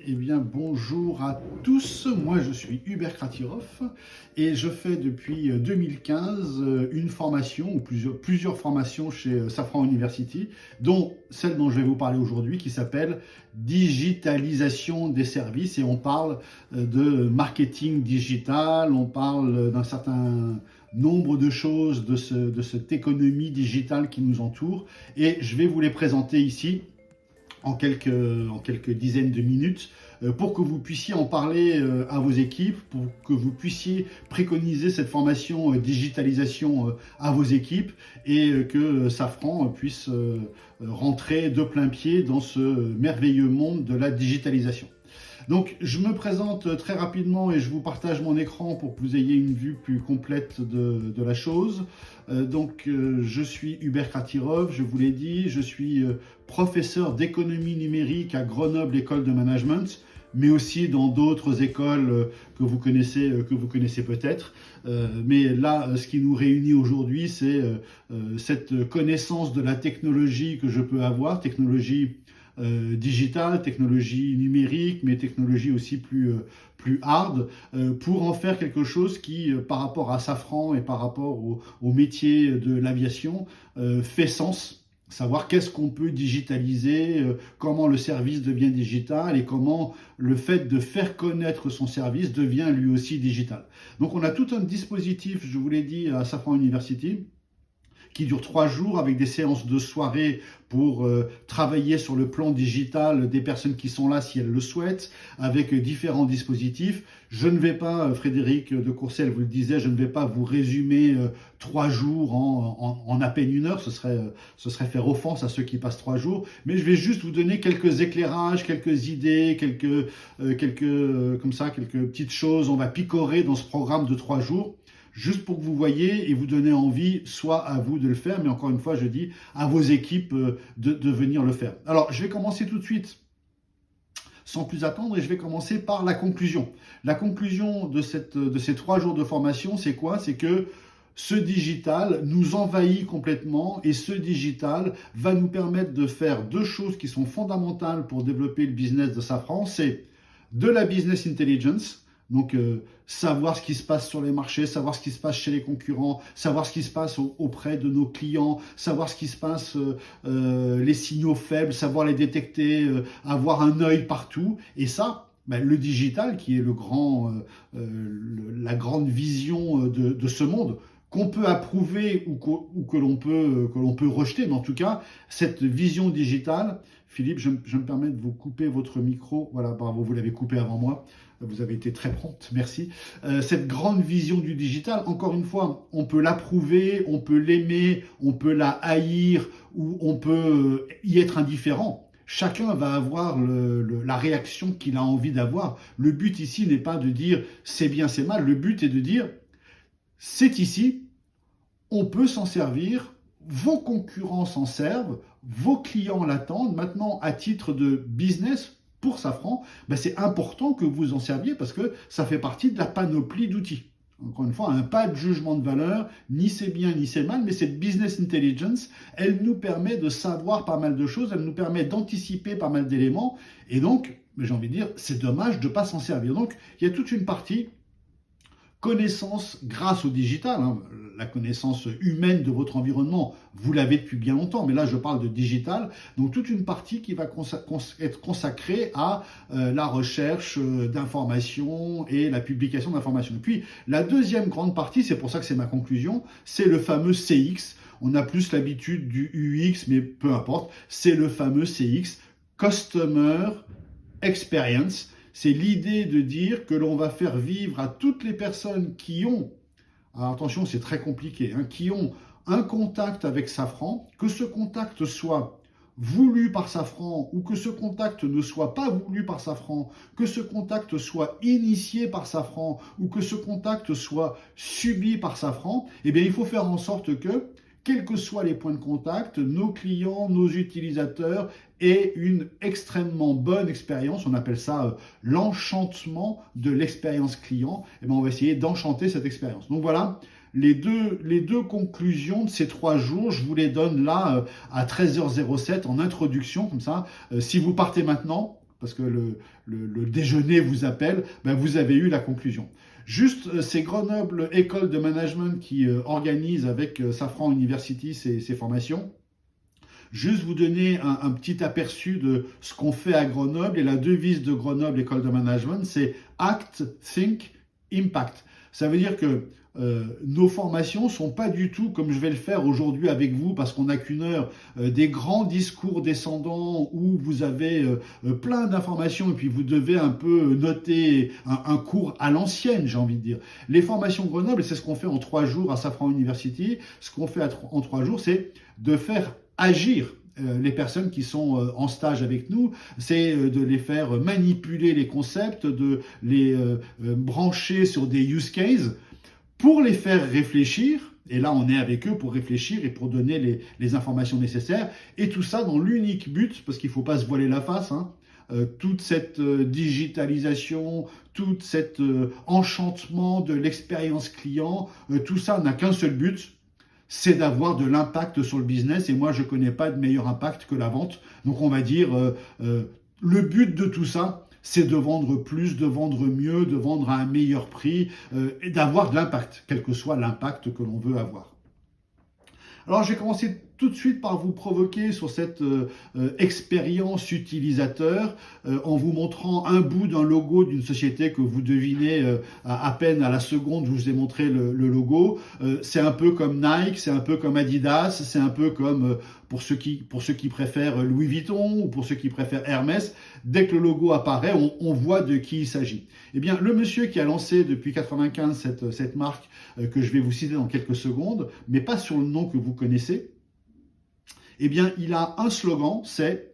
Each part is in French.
Eh bien, bonjour à tous. Moi, je suis Hubert Kratirov et je fais depuis 2015 une formation ou plusieurs formations chez Safran University, dont celle dont je vais vous parler aujourd'hui qui s'appelle Digitalisation des services. Et on parle de marketing digital, on parle d'un certain nombre de choses de cette économie digitale qui nous entoure. Et je vais vous les présenter ici en quelques dizaines de minutes pour que vous puissiez en parler à vos équipes, pour que vous puissiez préconiser cette formation digitalisation à vos équipes et que Safran puisse rentrer de plein pied dans ce merveilleux monde de la digitalisation. Donc, je me présente très rapidement et je vous partage mon écran pour que vous ayez une vue plus complète de la chose. Je suis Hubert Kratirov, je vous l'ai dit, je suis professeur d'économie numérique à Grenoble École de Management, mais aussi dans d'autres écoles que vous connaissez peut-être. Mais là, ce qui nous réunit aujourd'hui, c'est cette connaissance de la technologie que je peux avoir, technologie digitale, technologie numérique, mais technologie aussi plus hard, pour en faire quelque chose qui, par rapport à Safran et par rapport au métier de l'aviation, fait sens. Savoir qu'est-ce qu'on peut digitaliser, comment le service devient digital et comment le fait de faire connaître son service devient lui aussi digital. Donc on a tout un dispositif, je vous l'ai dit, à Safran University, qui dure 3 jours avec des séances de soirée pour travailler sur le plan digital des personnes qui sont là si elles le souhaitent, avec différents dispositifs. Je ne vais pas, Frédéric de Courcelles vous le disait, je ne vais pas vous résumer 3 jours en à peine 1 heure, ce serait faire offense à ceux qui passent 3 jours, mais je vais juste vous donner quelques éclairages, quelques idées, quelques petites choses. On va picorer dans ce programme de 3 jours. Juste pour que vous voyez et vous donner envie, soit à vous de le faire, mais encore une fois, je dis à vos équipes de venir le faire. Alors, je vais commencer tout de suite, sans plus attendre, et je vais commencer par la conclusion. La conclusion de ces 3 jours de formation, c'est quoi? C'est que ce digital nous envahit complètement et ce digital va nous permettre de faire 2 choses qui sont fondamentales pour développer le business de Safran. C'est de la business intelligence. Donc, savoir ce qui se passe sur les marchés, savoir ce qui se passe chez les concurrents, savoir ce qui se passe auprès de nos clients, savoir ce qui se passe, les signaux faibles, savoir les détecter, avoir un œil partout. Et ça, le digital, qui est la grande vision de ce monde, qu'on peut approuver ou que l'on peut rejeter, mais en tout cas, cette vision digitale. Philippe, je me permets de vous couper votre micro. Voilà, bravo, vous l'avez coupé avant moi. Vous avez été très prompte, merci. Cette grande vision du digital, encore une fois, on peut l'approuver, on peut l'aimer, on peut la haïr ou on peut y être indifférent. Chacun va avoir la réaction qu'il a envie d'avoir. Le but ici n'est pas de dire c'est bien, c'est mal. Le but est de dire c'est ici, on peut s'en servir, vos concurrents s'en servent, vos clients l'attendent. Maintenant, à titre de business, pour Safran, c'est important que vous en serviez parce que ça fait partie de la panoplie d'outils. Encore une fois, pas de jugement de valeur, ni c'est bien ni c'est mal, mais cette business intelligence, elle nous permet de savoir pas mal de choses, elle nous permet d'anticiper pas mal d'éléments, et donc, j'ai envie de dire, c'est dommage de ne pas s'en servir. Donc, il y a toute une partie connaissance grâce au digital, la connaissance humaine de votre environnement, vous l'avez depuis bien longtemps, mais là je parle de digital, donc toute une partie qui va être consacrée à la recherche d'informations et la publication d'informations. Et puis la deuxième grande partie, c'est pour ça que c'est ma conclusion, c'est le fameux CX. On a plus l'habitude du UX, mais peu importe, c'est le fameux CX, Customer Experience. C'est l'idée de dire que l'on va faire vivre à toutes les personnes qui ont, alors attention c'est très compliqué, qui ont un contact avec Safran, que ce contact soit voulu par Safran ou que ce contact ne soit pas voulu par Safran, que ce contact soit initié par Safran ou que ce contact soit subi par Safran, eh bien il faut faire en sorte que, quels que soient les points de contact, nos clients, nos utilisateurs aient une extrêmement bonne expérience. On appelle ça l'enchantement de l'expérience client. Et on va essayer d'enchanter cette expérience. Donc voilà, les deux conclusions de ces 3 jours, je vous les donne là à 13h07 en introduction, comme ça. Si vous partez maintenant, parce que le déjeuner vous appelle, ben vous avez eu la conclusion. Juste, c'est Grenoble École de Management qui organise avec Safran University ces formations. Juste vous donner un petit aperçu de ce qu'on fait à Grenoble, et la devise de Grenoble École de Management, c'est Act, Think, Impact. Ça veut dire que nos formations sont pas du tout comme je vais le faire aujourd'hui avec vous, parce qu'on n'a qu'une heure, des grands discours descendants où vous avez plein d'informations et puis vous devez un peu noter un cours à l'ancienne, j'ai envie de dire. Les formations Grenoble, c'est ce qu'on fait en 3 jours à Safran University. Ce qu'on fait en 3 jours, c'est de faire agir les personnes qui sont en stage avec nous, c'est de les faire manipuler les concepts, de les brancher sur des use cases pour les faire réfléchir. Et là, on est avec eux pour réfléchir et pour donner les informations nécessaires. Et tout ça dans l'unique but, parce qu'il ne faut pas se voiler la face, hein, toute cette digitalisation, tout cet enchantement de l'expérience client, tout ça n'a qu'un seul but, c'est d'avoir de l'impact sur le business. Et moi, je ne connais pas de meilleur impact que la vente. Donc, on va dire, le but de tout ça, c'est de vendre plus, de vendre mieux, de vendre à un meilleur prix et d'avoir de l'impact, quel que soit l'impact que l'on veut avoir. Alors, je vais commencer tout de suite par vous provoquer sur cette expérience utilisateur en vous montrant un bout d'un logo d'une société que vous devinez à peine à la seconde où je vous ai montré le logo. C'est un peu comme Nike, c'est un peu comme Adidas, c'est un peu comme pour ceux qui préfèrent Louis Vuitton ou pour ceux qui préfèrent Hermès. Dès que le logo apparaît, on voit de qui il s'agit. Eh bien, le monsieur qui a lancé depuis 1995 cette marque que je vais vous citer dans quelques secondes, mais pas sur le nom que vous connaissez, eh bien, il a un slogan, c'est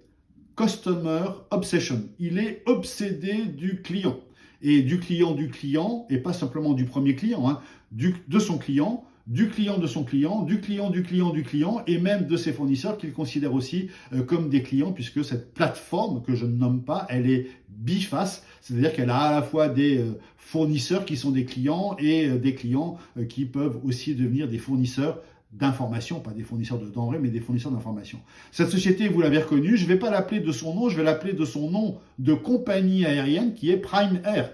Customer Obsession. Il est obsédé du client. Et du client, et pas simplement du premier client, hein, de son client, du client de son client, du client, et même de ses fournisseurs qu'il considère aussi comme des clients, puisque cette plateforme que je ne nomme pas, elle est biface, c'est-à-dire qu'elle a à la fois des fournisseurs qui sont des clients et des clients qui peuvent aussi devenir des fournisseurs d'informations, pas des fournisseurs de denrées, mais des fournisseurs d'informations. Cette société, vous l'avez reconnue, je ne vais pas l'appeler de son nom, je vais l'appeler de son nom de compagnie aérienne qui est Prime Air.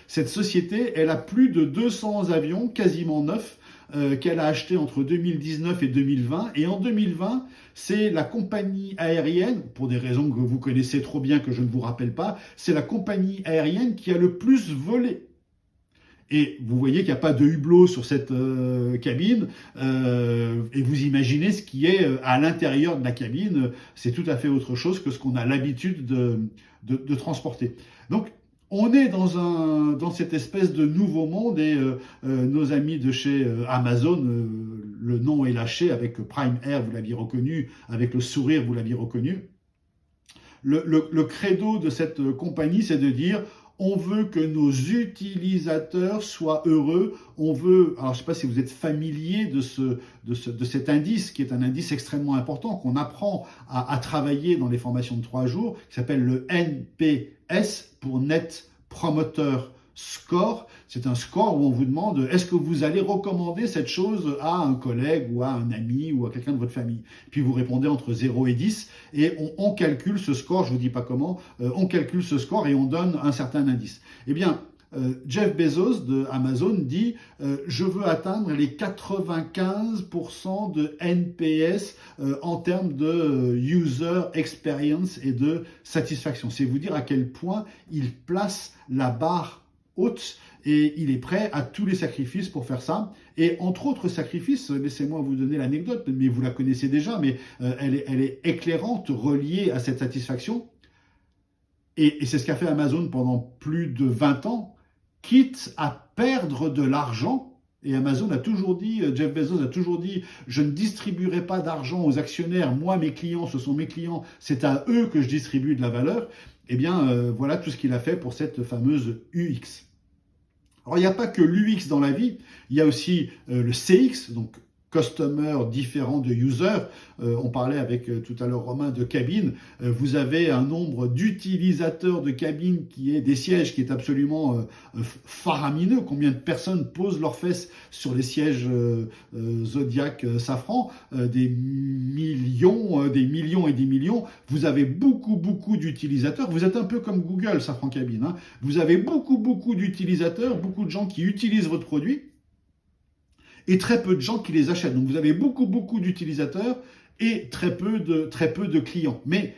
Cette société, elle a plus de 200 avions, quasiment neufs, qu'elle a acheté entre 2019 et 2020. Et en 2020, c'est la compagnie aérienne, pour des raisons que vous connaissez trop bien que je ne vous rappelle pas, c'est la compagnie aérienne qui a le plus volé. Et vous voyez qu'il n'y a pas de hublot sur cette cabine, et vous imaginez ce qui est à l'intérieur de la cabine, c'est tout à fait autre chose que ce qu'on a l'habitude de transporter. Donc, on est dans cette espèce de nouveau monde, et nos amis de chez Amazon, le nom est lâché avec Prime Air, vous l'aviez reconnu, avec le sourire, vous l'aviez reconnu. Le credo de cette compagnie, c'est de dire: on veut que nos utilisateurs soient heureux. On veut, alors je ne sais pas si vous êtes familier de cet indice, qui est un indice extrêmement important, qu'on apprend à travailler dans les formations de 3 jours, qui s'appelle le NPS, pour Net Promoter Score. C'est un score où on vous demande: est-ce que vous allez recommander cette chose à un collègue ou à un ami ou à quelqu'un de votre famille? Puis vous répondez entre 0 et 10 et on calcule ce score, je ne vous dis pas comment, on calcule ce score et on donne un certain indice. Eh bien, Jeff Bezos de Amazon dit je veux atteindre les 95% de NPS en termes de user experience et de satisfaction. C'est vous dire à quel point il place la barre haute et il est prêt à tous les sacrifices pour faire ça. Et entre autres sacrifices, laissez-moi vous donner l'anecdote, mais vous la connaissez déjà, mais elle est éclairante, reliée à cette satisfaction. Et c'est ce qu'a fait Amazon pendant plus de 20 ans, quitte à perdre de l'argent. Et Amazon a toujours dit, Jeff Bezos a toujours dit: je ne distribuerai pas d'argent aux actionnaires, moi mes clients, ce sont mes clients, c'est à eux que je distribue de la valeur. Eh bien, voilà tout ce qu'il a fait pour cette fameuse UX. Alors, il n'y a pas que l'UX dans la vie, il y a aussi le CX, donc customers différents de users. On parlait avec tout à l'heure Romain de cabines. Vous avez un nombre d'utilisateurs de cabines qui est des sièges qui est absolument faramineux. Combien de personnes posent leurs fesses sur les sièges Zodiac Safran? Des millions et des millions. Vous avez beaucoup d'utilisateurs. Vous êtes un peu comme Google Safran Cabine, hein. Vous avez beaucoup d'utilisateurs, beaucoup de gens qui utilisent votre produit et très peu de gens qui les achètent. Donc vous avez beaucoup d'utilisateurs et très peu de clients. Mais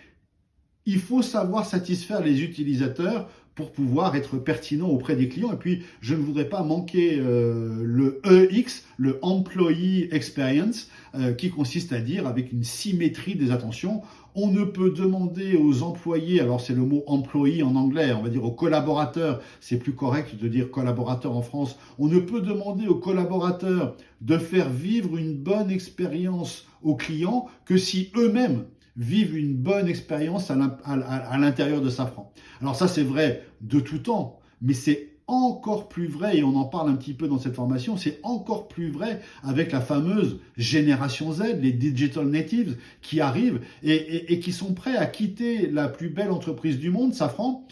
il faut savoir satisfaire les utilisateurs pour pouvoir être pertinent auprès des clients. Et puis, je ne voudrais pas manquer le EX, le Employee Experience, qui consiste à dire, avec une symétrie des attentions, on ne peut demander aux employés, alors c'est le mot employee en anglais, on va dire aux collaborateurs, c'est plus correct de dire collaborateur en France, on ne peut demander aux collaborateurs de faire vivre une bonne expérience aux clients que si eux-mêmes vivent une bonne expérience à l'intérieur de Safran. Alors ça, c'est vrai de tout temps, mais c'est encore plus vrai, et on en parle un petit peu dans cette formation, c'est encore plus vrai avec la fameuse génération Z, les digital natives qui arrivent et qui sont prêts à quitter la plus belle entreprise du monde, Safran,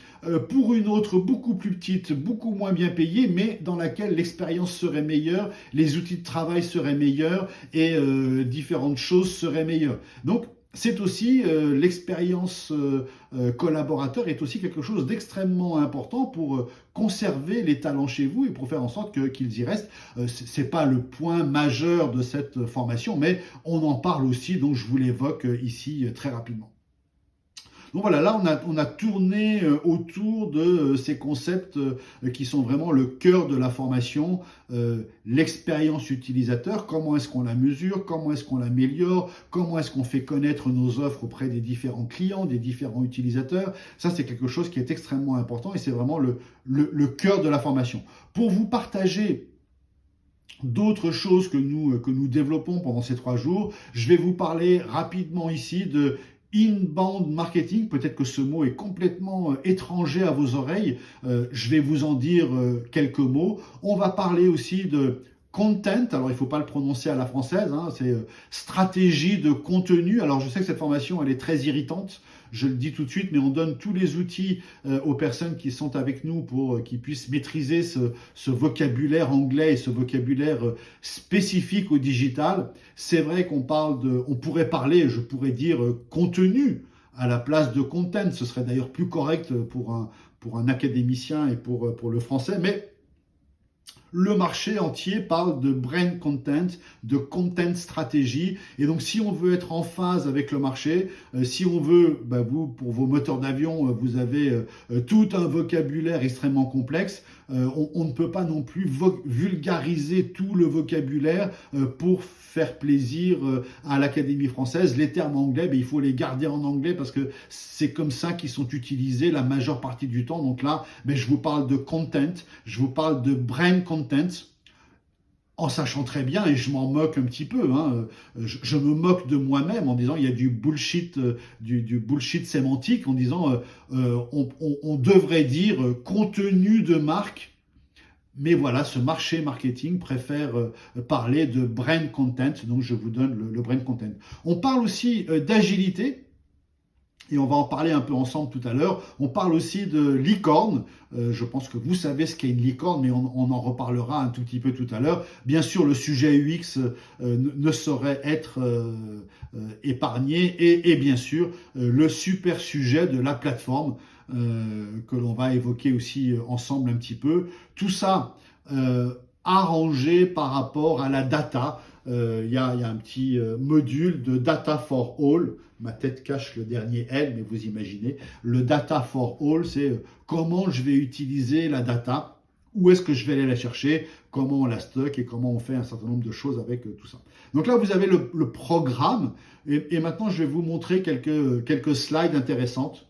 pour une autre beaucoup plus petite, beaucoup moins bien payée, mais dans laquelle l'expérience serait meilleure, les outils de travail seraient meilleurs et différentes choses seraient meilleures. Donc, c'est aussi l'expérience collaborateur est aussi quelque chose d'extrêmement important pour conserver les talents chez vous et pour faire en sorte qu'ils y restent. C'est pas le point majeur de cette formation, mais on en parle aussi, donc je vous l'évoque ici très rapidement. Donc voilà, là on a tourné autour de ces concepts qui sont vraiment le cœur de la formation, l'expérience utilisateur, comment est-ce qu'on la mesure, comment est-ce qu'on l'améliore, comment est-ce qu'on fait connaître nos offres auprès des différents clients, des différents utilisateurs. Ça, c'est quelque chose qui est extrêmement important et c'est vraiment le cœur de la formation. Pour vous partager d'autres choses que nous développons pendant ces 3 jours, je vais vous parler rapidement ici de inbound marketing. Peut-être que ce mot est complètement étranger à vos oreilles. Je vais vous en dire quelques mots. On va parler aussi de content. Alors, il ne faut pas le prononcer à la française, hein, c'est stratégie de contenu. Alors, je sais que cette formation, elle est très irritante. Je le dis tout de suite, mais on donne tous les outils aux personnes qui sont avec nous pour qu'ils puissent maîtriser ce vocabulaire anglais et ce vocabulaire spécifique au digital. C'est vrai qu'on pourrait parler, je pourrais dire contenu à la place de content. Ce serait d'ailleurs plus correct pour un académicien et pour le français, mais le marché entier parle de brand content, de content stratégie. Et donc, si on veut être en phase avec le marché, si on veut, vous, pour vos moteurs d'avion, vous avez tout un vocabulaire extrêmement complexe. On ne peut pas non plus vulgariser tout le vocabulaire pour faire plaisir à l'Académie française. Les termes anglais, il faut les garder en anglais parce que c'est comme ça qu'ils sont utilisés la majeure partie du temps. Donc là, je vous parle de content, je vous parle de brand content, en sachant très bien, et je m'en moque un petit peu, hein, je me moque de moi-même en disant il y a du bullshit sémantique, en disant on devrait dire contenu de marque. Mais voilà, ce marché marketing préfère parler de brand content, donc je vous donne le brand content. On parle aussi d'agilité, et on va en parler un peu ensemble tout à l'heure. On parle aussi de licorne. Je pense que vous savez ce qu'est une licorne, mais on en reparlera un tout petit peu tout à l'heure. Bien sûr, le sujet UX ne saurait être épargné. Et bien sûr, le super sujet de la plateforme que l'on va évoquer aussi ensemble un petit peu. Tout ça arrangé par rapport à la data. Il y a un petit module de Data for All. Ma tête cache le dernier L, mais vous imaginez. Le Data for All, c'est comment je vais utiliser la data, où est-ce que je vais aller la chercher, comment on la stocke et comment on fait un certain nombre de choses avec tout ça. Donc là, vous avez le programme. Et maintenant, je vais vous montrer quelques slides intéressantes.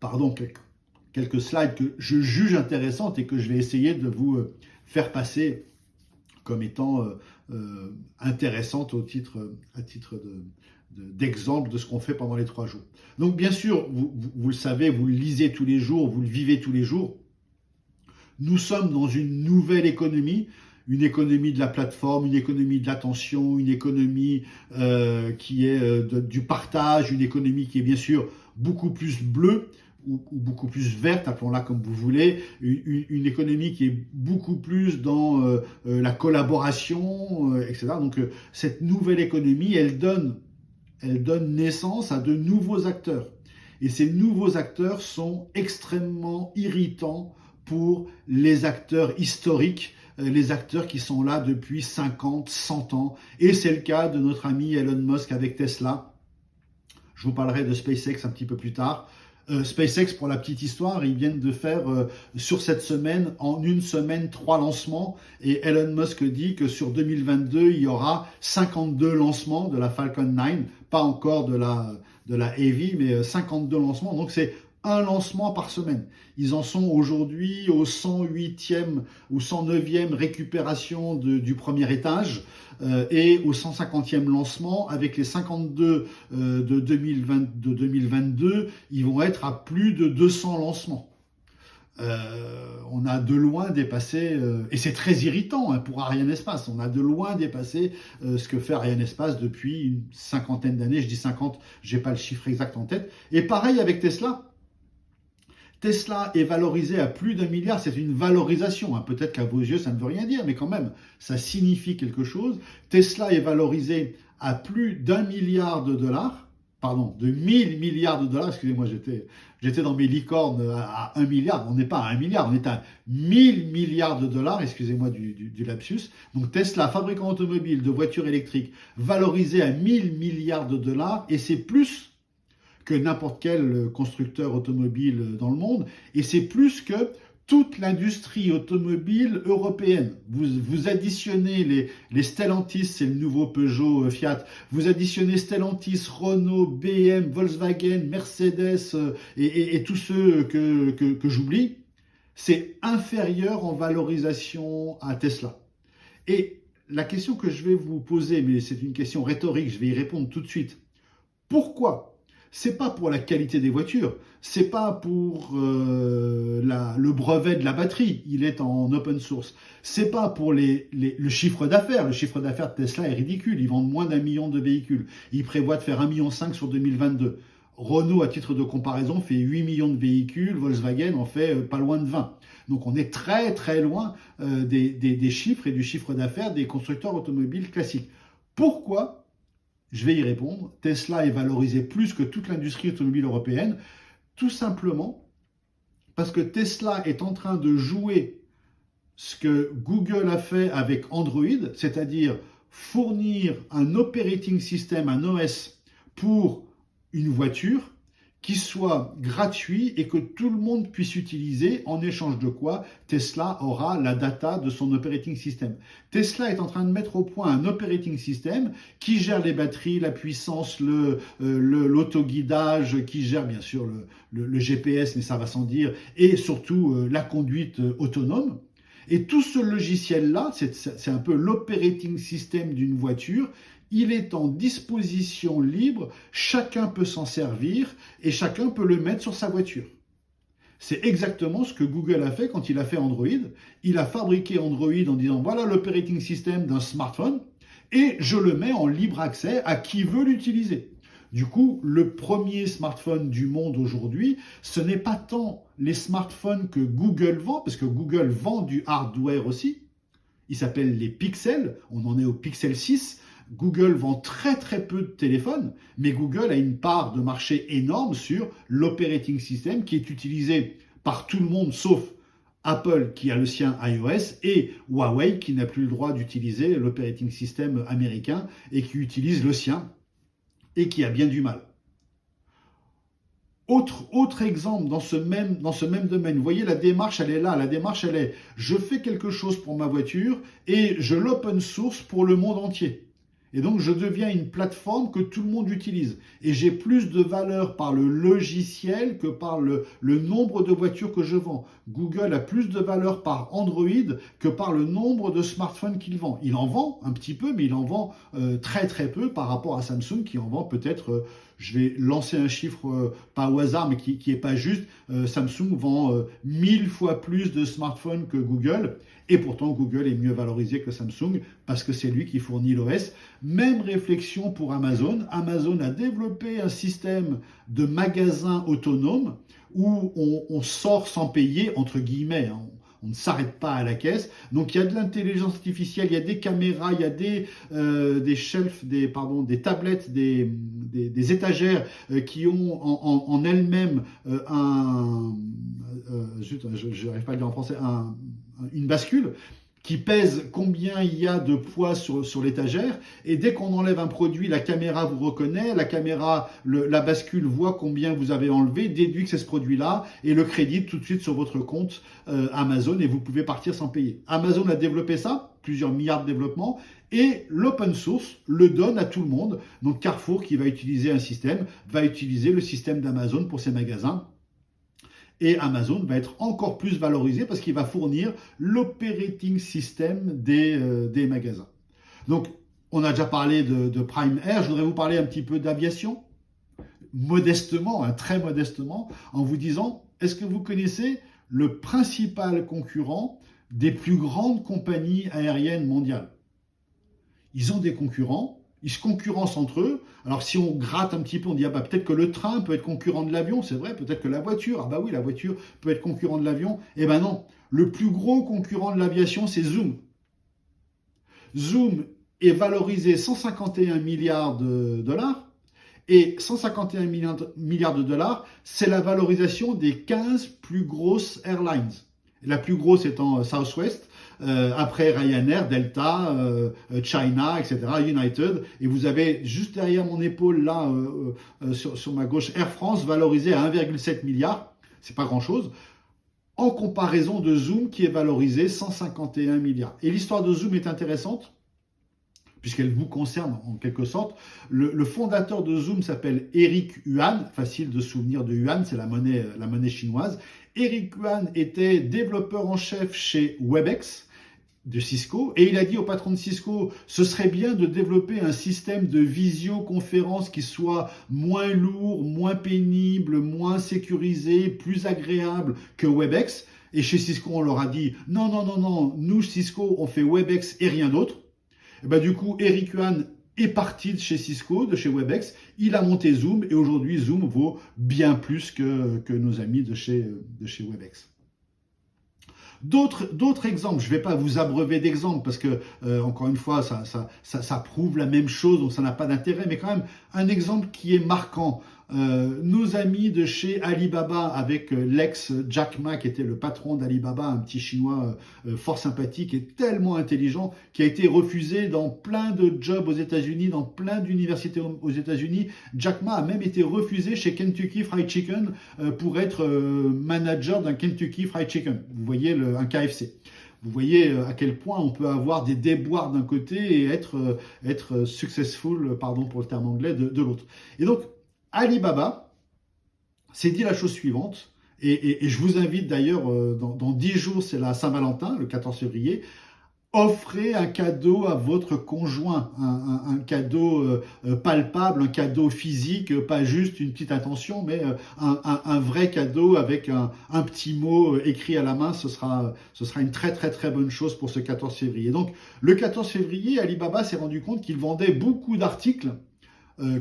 Pardon, quelques slides que je juge intéressantes et que je vais essayer de vous faire passer comme étant intéressantes à titre d'exemple de ce qu'on fait pendant les 3 jours. Donc bien sûr, vous le savez, vous le lisez tous les jours, vous le vivez tous les jours. Nous sommes dans une nouvelle économie une économie de la plateforme, une économie de l'attention, une économie qui est du partage, une économie qui est bien sûr beaucoup plus bleue ou beaucoup plus verte, appelons-la comme vous voulez, une économie qui est beaucoup plus dans la collaboration, etc. Donc cette nouvelle économie, elle donne naissance à de nouveaux acteurs. Et ces nouveaux acteurs sont extrêmement irritants pour les acteurs historiques, les acteurs qui sont là depuis 50, 100 ans. Et c'est le cas de notre ami Elon Musk avec Tesla. Je vous parlerai de SpaceX un petit peu plus tard. SpaceX, pour la petite histoire, ils viennent de faire sur cette semaine, en une semaine, 3 lancements. Et Elon Musk dit que sur 2022, il y aura 52 lancements de la Falcon 9, pas encore de la Heavy, mais 52 lancements. Donc c'est un lancement par semaine. Ils en sont aujourd'hui au 108e ou 109e récupération du premier étage et au 150e lancement. Avec les 52 de 2022, ils vont être à plus de 200 lancements. On a de loin dépassé, et c'est très irritant pour Ariane Espace, on a de loin dépassé ce que fait Ariane Espace depuis une cinquantaine d'années. Je dis 50, j'ai pas le chiffre exact en tête. Et pareil avec Tesla. Tesla est valorisé à plus d'1 milliard, c'est une valorisation, peut-être qu'à vos yeux ça ne veut rien dire, mais quand même, ça signifie quelque chose. Tesla est valorisé à plus d'1 milliard de dollars, pardon, de 1000 milliards de dollars, excusez-moi, j'étais dans mes licornes à 1 milliard, on n'est pas à 1 milliard, on est à 1000 milliards de dollars, excusez-moi du lapsus. Donc Tesla, fabricant automobile de voitures électriques, valorisé à 1000 milliards de dollars, et c'est plus que n'importe quel constructeur automobile dans le monde, et c'est plus que toute l'industrie automobile européenne. Vous additionnez les Stellantis, c'est le nouveau Peugeot Fiat, vous additionnez Stellantis, Renault, BM, Volkswagen, Mercedes et tous ceux que j'oublie, c'est inférieur en valorisation à Tesla. Et la question que je vais vous poser, mais c'est une question rhétorique, je vais y répondre tout de suite. Pourquoi ? C'est pas pour la qualité des voitures, c'est pas pour le brevet de la batterie, il est en open source. C'est pas pour le chiffre d'affaires. Le chiffre d'affaires de Tesla est ridicule, ils vendent moins d'1 million de véhicules. Ils prévoient de faire 1,5 million sur 2022. Renault, à titre de comparaison, fait 8 millions de véhicules, Volkswagen en fait pas loin de 20. Donc on est très très loin des chiffres et du chiffre d'affaires des constructeurs automobiles classiques. Pourquoi ? Je vais y répondre. Tesla est valorisé plus que toute l'industrie automobile européenne, tout simplement parce que Tesla est en train de jouer ce que Google a fait avec Android, c'est-à-dire fournir un operating system, un OS, pour une voiture qui soit gratuit et que tout le monde puisse utiliser, en échange de quoi Tesla aura la data de son operating system. Tesla est en train de mettre au point un operating system qui gère les batteries, la puissance, l'autoguidage, qui gère bien sûr le GPS, mais ça va sans dire, et surtout la conduite autonome. Et tout ce logiciel-là, c'est un peu l'operating system d'une voiture. Il est en disposition libre, chacun peut s'en servir et chacun peut le mettre sur sa voiture. C'est exactement ce que Google a fait quand il a fait Android. Il a fabriqué Android en disant voilà l'operating system d'un smartphone et je le mets en libre accès à qui veut l'utiliser. Du coup, le premier smartphone du monde aujourd'hui, ce n'est pas tant les smartphones que Google vend, parce que Google vend du hardware aussi. Il s'appelle les Pixel, on en est au Pixel 6. Google vend très très peu de téléphones, mais Google a une part de marché énorme sur l'operating system qui est utilisé par tout le monde sauf Apple qui a le sien iOS et Huawei qui n'a plus le droit d'utiliser l'operating system américain et qui utilise le sien et qui a bien du mal. Autre exemple dans ce même domaine, vous voyez la démarche elle est là, la démarche elle est je fais quelque chose pour ma voiture et je l'open source pour le monde entier. Et donc, je deviens une plateforme que tout le monde utilise. Et j'ai plus de valeur par le logiciel que par le nombre de voitures que je vends. Google a plus de valeur par Android que par le nombre de smartphones qu'il vend. Il en vend un petit peu, mais il en vend très très peu par rapport à Samsung qui en vend peut-être je vais lancer un chiffre pas au hasard, mais qui est pas juste. Samsung vend 1000 fois plus de smartphones que Google, et pourtant Google est mieux valorisé que Samsung parce que c'est lui qui fournit l'OS. Même réflexion pour Amazon. Amazon a développé un système de magasins autonomes où on sort sans payer, entre guillemets, hein. On ne s'arrête pas à la caisse. Donc il y a de l'intelligence artificielle, il y a des caméras, il y a des shelves, des tablettes, des étagères qui ont en elles-mêmes je n'arrive pas à le dire en français, une bascule qui pèse combien il y a de poids sur l'étagère, et dès qu'on enlève un produit, la caméra vous reconnaît, la caméra, la bascule voit combien vous avez enlevé, déduit que c'est ce produit-là, et le crédite tout de suite sur votre compte Amazon, et vous pouvez partir sans payer. Amazon a développé ça, plusieurs milliards de développements, et l'open source le donne à tout le monde. Donc Carrefour, qui va utiliser un système, va utiliser le système d'Amazon pour ses magasins. Et Amazon va être encore plus valorisé parce qu'il va fournir l'operating system des magasins. Donc, on a déjà parlé de Prime Air. Je voudrais vous parler un petit peu d'aviation, modestement, hein, très modestement, en vous disant, est-ce que vous connaissez le principal concurrent des plus grandes compagnies aériennes mondiales? Ils ont des concurrents. Ils se concurrencent entre eux. Alors si on gratte un petit peu, on dit peut-être que le train peut être concurrent de l'avion, c'est vrai, peut-être que la voiture, oui, la voiture peut être concurrent de l'avion. Eh ben non, le plus gros concurrent de l'aviation, c'est Zoom. Zoom est valorisé 151 milliards de dollars, et 151 milliards de dollars, c'est la valorisation des 15 plus grosses airlines. La plus grosse étant Southwest, après Ryanair, Delta, China, etc., United. Et vous avez juste derrière mon épaule, là, sur ma gauche, Air France, valorisé à 1,7 milliard. C'est pas grand-chose. En comparaison de Zoom, qui est valorisé 151 milliards. Et l'histoire de Zoom est intéressante, puisqu'elle vous concerne en quelque sorte. Le fondateur de Zoom s'appelle Eric Yuan, facile de souvenir de Yuan, c'est la monnaie chinoise. Eric Yuan était développeur en chef chez Webex de Cisco, et il a dit au patron de Cisco, ce serait bien de développer un système de visioconférence qui soit moins lourd, moins pénible, moins sécurisé, plus agréable que Webex. Et chez Cisco, on leur a dit, non, non, non, non, nous, Cisco, on fait Webex et rien d'autre. Et ben, du coup, Eric Yuan est parti de chez Cisco, de chez Webex, il a monté Zoom, et aujourd'hui, Zoom vaut bien plus que nos amis de chez Webex. D'autres exemples, je ne vais pas vous abreuver d'exemples parce que, encore une fois, ça prouve la même chose, donc ça n'a pas d'intérêt, mais quand même, un exemple qui est marquant. Nos amis de chez Alibaba, avec l'ex Jack Ma, qui était le patron d'Alibaba, un petit chinois fort sympathique et tellement intelligent, qui a été refusé dans plein de jobs aux États-Unis, dans plein d'universités aux États-Unis. Jack Ma a même été refusé chez Kentucky Fried Chicken pour être manager d'un Kentucky Fried Chicken. Vous voyez, un KFC. Vous voyez à quel point on peut avoir des déboires d'un côté et être successful, pardon pour le terme anglais, de l'autre. Et donc, Alibaba s'est dit la chose suivante, et je vous invite d'ailleurs, dans 10 jours, c'est la Saint-Valentin, le 14 février, offrez un cadeau à votre conjoint, un cadeau palpable, un cadeau physique, pas juste une petite intention, mais un vrai cadeau avec un petit mot écrit à la main. Ce sera une très très très bonne chose pour ce 14 février. Donc le 14 février, Alibaba s'est rendu compte qu'il vendait beaucoup d'articles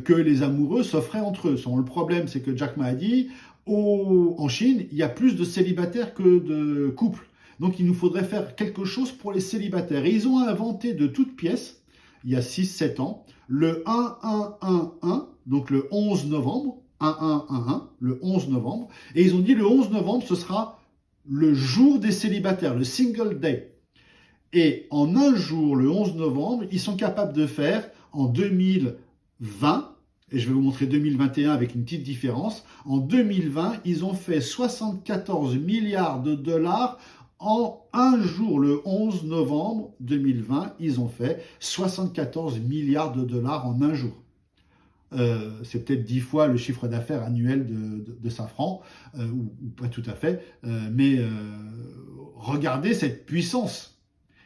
que les amoureux s'offraient entre eux. Le problème, c'est que Jack Ma a dit, en Chine, il y a plus de célibataires que de couples. Donc il nous faudrait faire quelque chose pour les célibataires. Et ils ont inventé de toutes pièces, il y a 6-7 ans, le 1111, donc le 11 novembre, 1111, le 11 novembre. Et ils ont dit le 11 novembre, ce sera le jour des célibataires, le single day. Et en un jour, le 11 novembre, ils sont capables de faire en 2020, et je vais vous montrer 2021 avec une petite différence, en 2020, ils ont fait 74 milliards de dollars en un jour. Le 11 novembre 2020, ils ont fait 74 milliards de dollars en un jour. C'est peut-être 10 fois le chiffre d'affaires annuel de Safran, ou pas tout à fait, mais regardez cette puissance.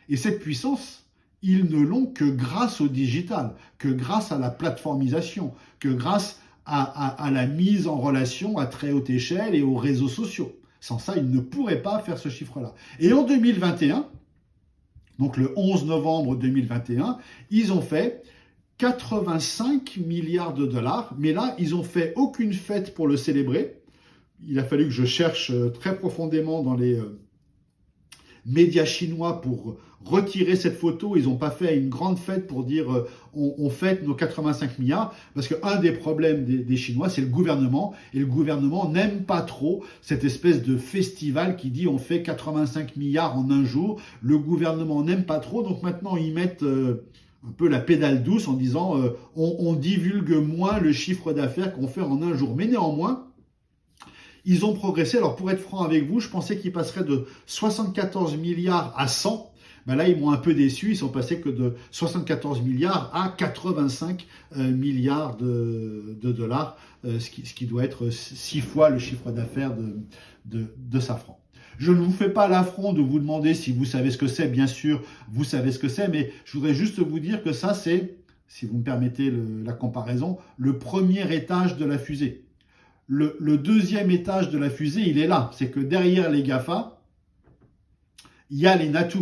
Et cette puissance, ils ne l'ont que grâce au digital, que grâce à la plateformisation, que grâce à la mise en relation à très haute échelle et aux réseaux sociaux. Sans ça, ils ne pourraient pas faire ce chiffre-là. Et en 2021, donc le 11 novembre 2021, ils ont fait 85 milliards de dollars, mais là, ils n'ont fait aucune fête pour le célébrer. Il a fallu que je cherche très profondément dans les médias chinois pour retirer cette photo. Ils n'ont pas fait une grande fête pour dire on fête nos 85 milliards, parce qu'un des problèmes des Chinois, c'est le gouvernement, et le gouvernement n'aime pas trop cette espèce de festival qui dit on fait 85 milliards en un jour. Le gouvernement n'aime pas trop, donc maintenant ils mettent un peu la pédale douce en disant on divulgue moins le chiffre d'affaires qu'on fait en un jour. Mais néanmoins, ils ont progressé. Alors pour être franc avec vous, je pensais qu'ils passeraient de 74 milliards à 100. Ben là, ils m'ont un peu déçu. Ils sont passés que de 74 milliards à 85 milliards de dollars, ce qui doit être 6 fois le chiffre d'affaires de Safran. Je ne vous fais pas l'affront de vous demander si vous savez ce que c'est. Bien sûr, vous savez ce que c'est, mais je voudrais juste vous dire que ça, c'est, si vous me permettez la comparaison, le premier étage de la fusée. Le deuxième étage de la fusée, il est là. C'est que derrière les GAFA, il y a les NATU.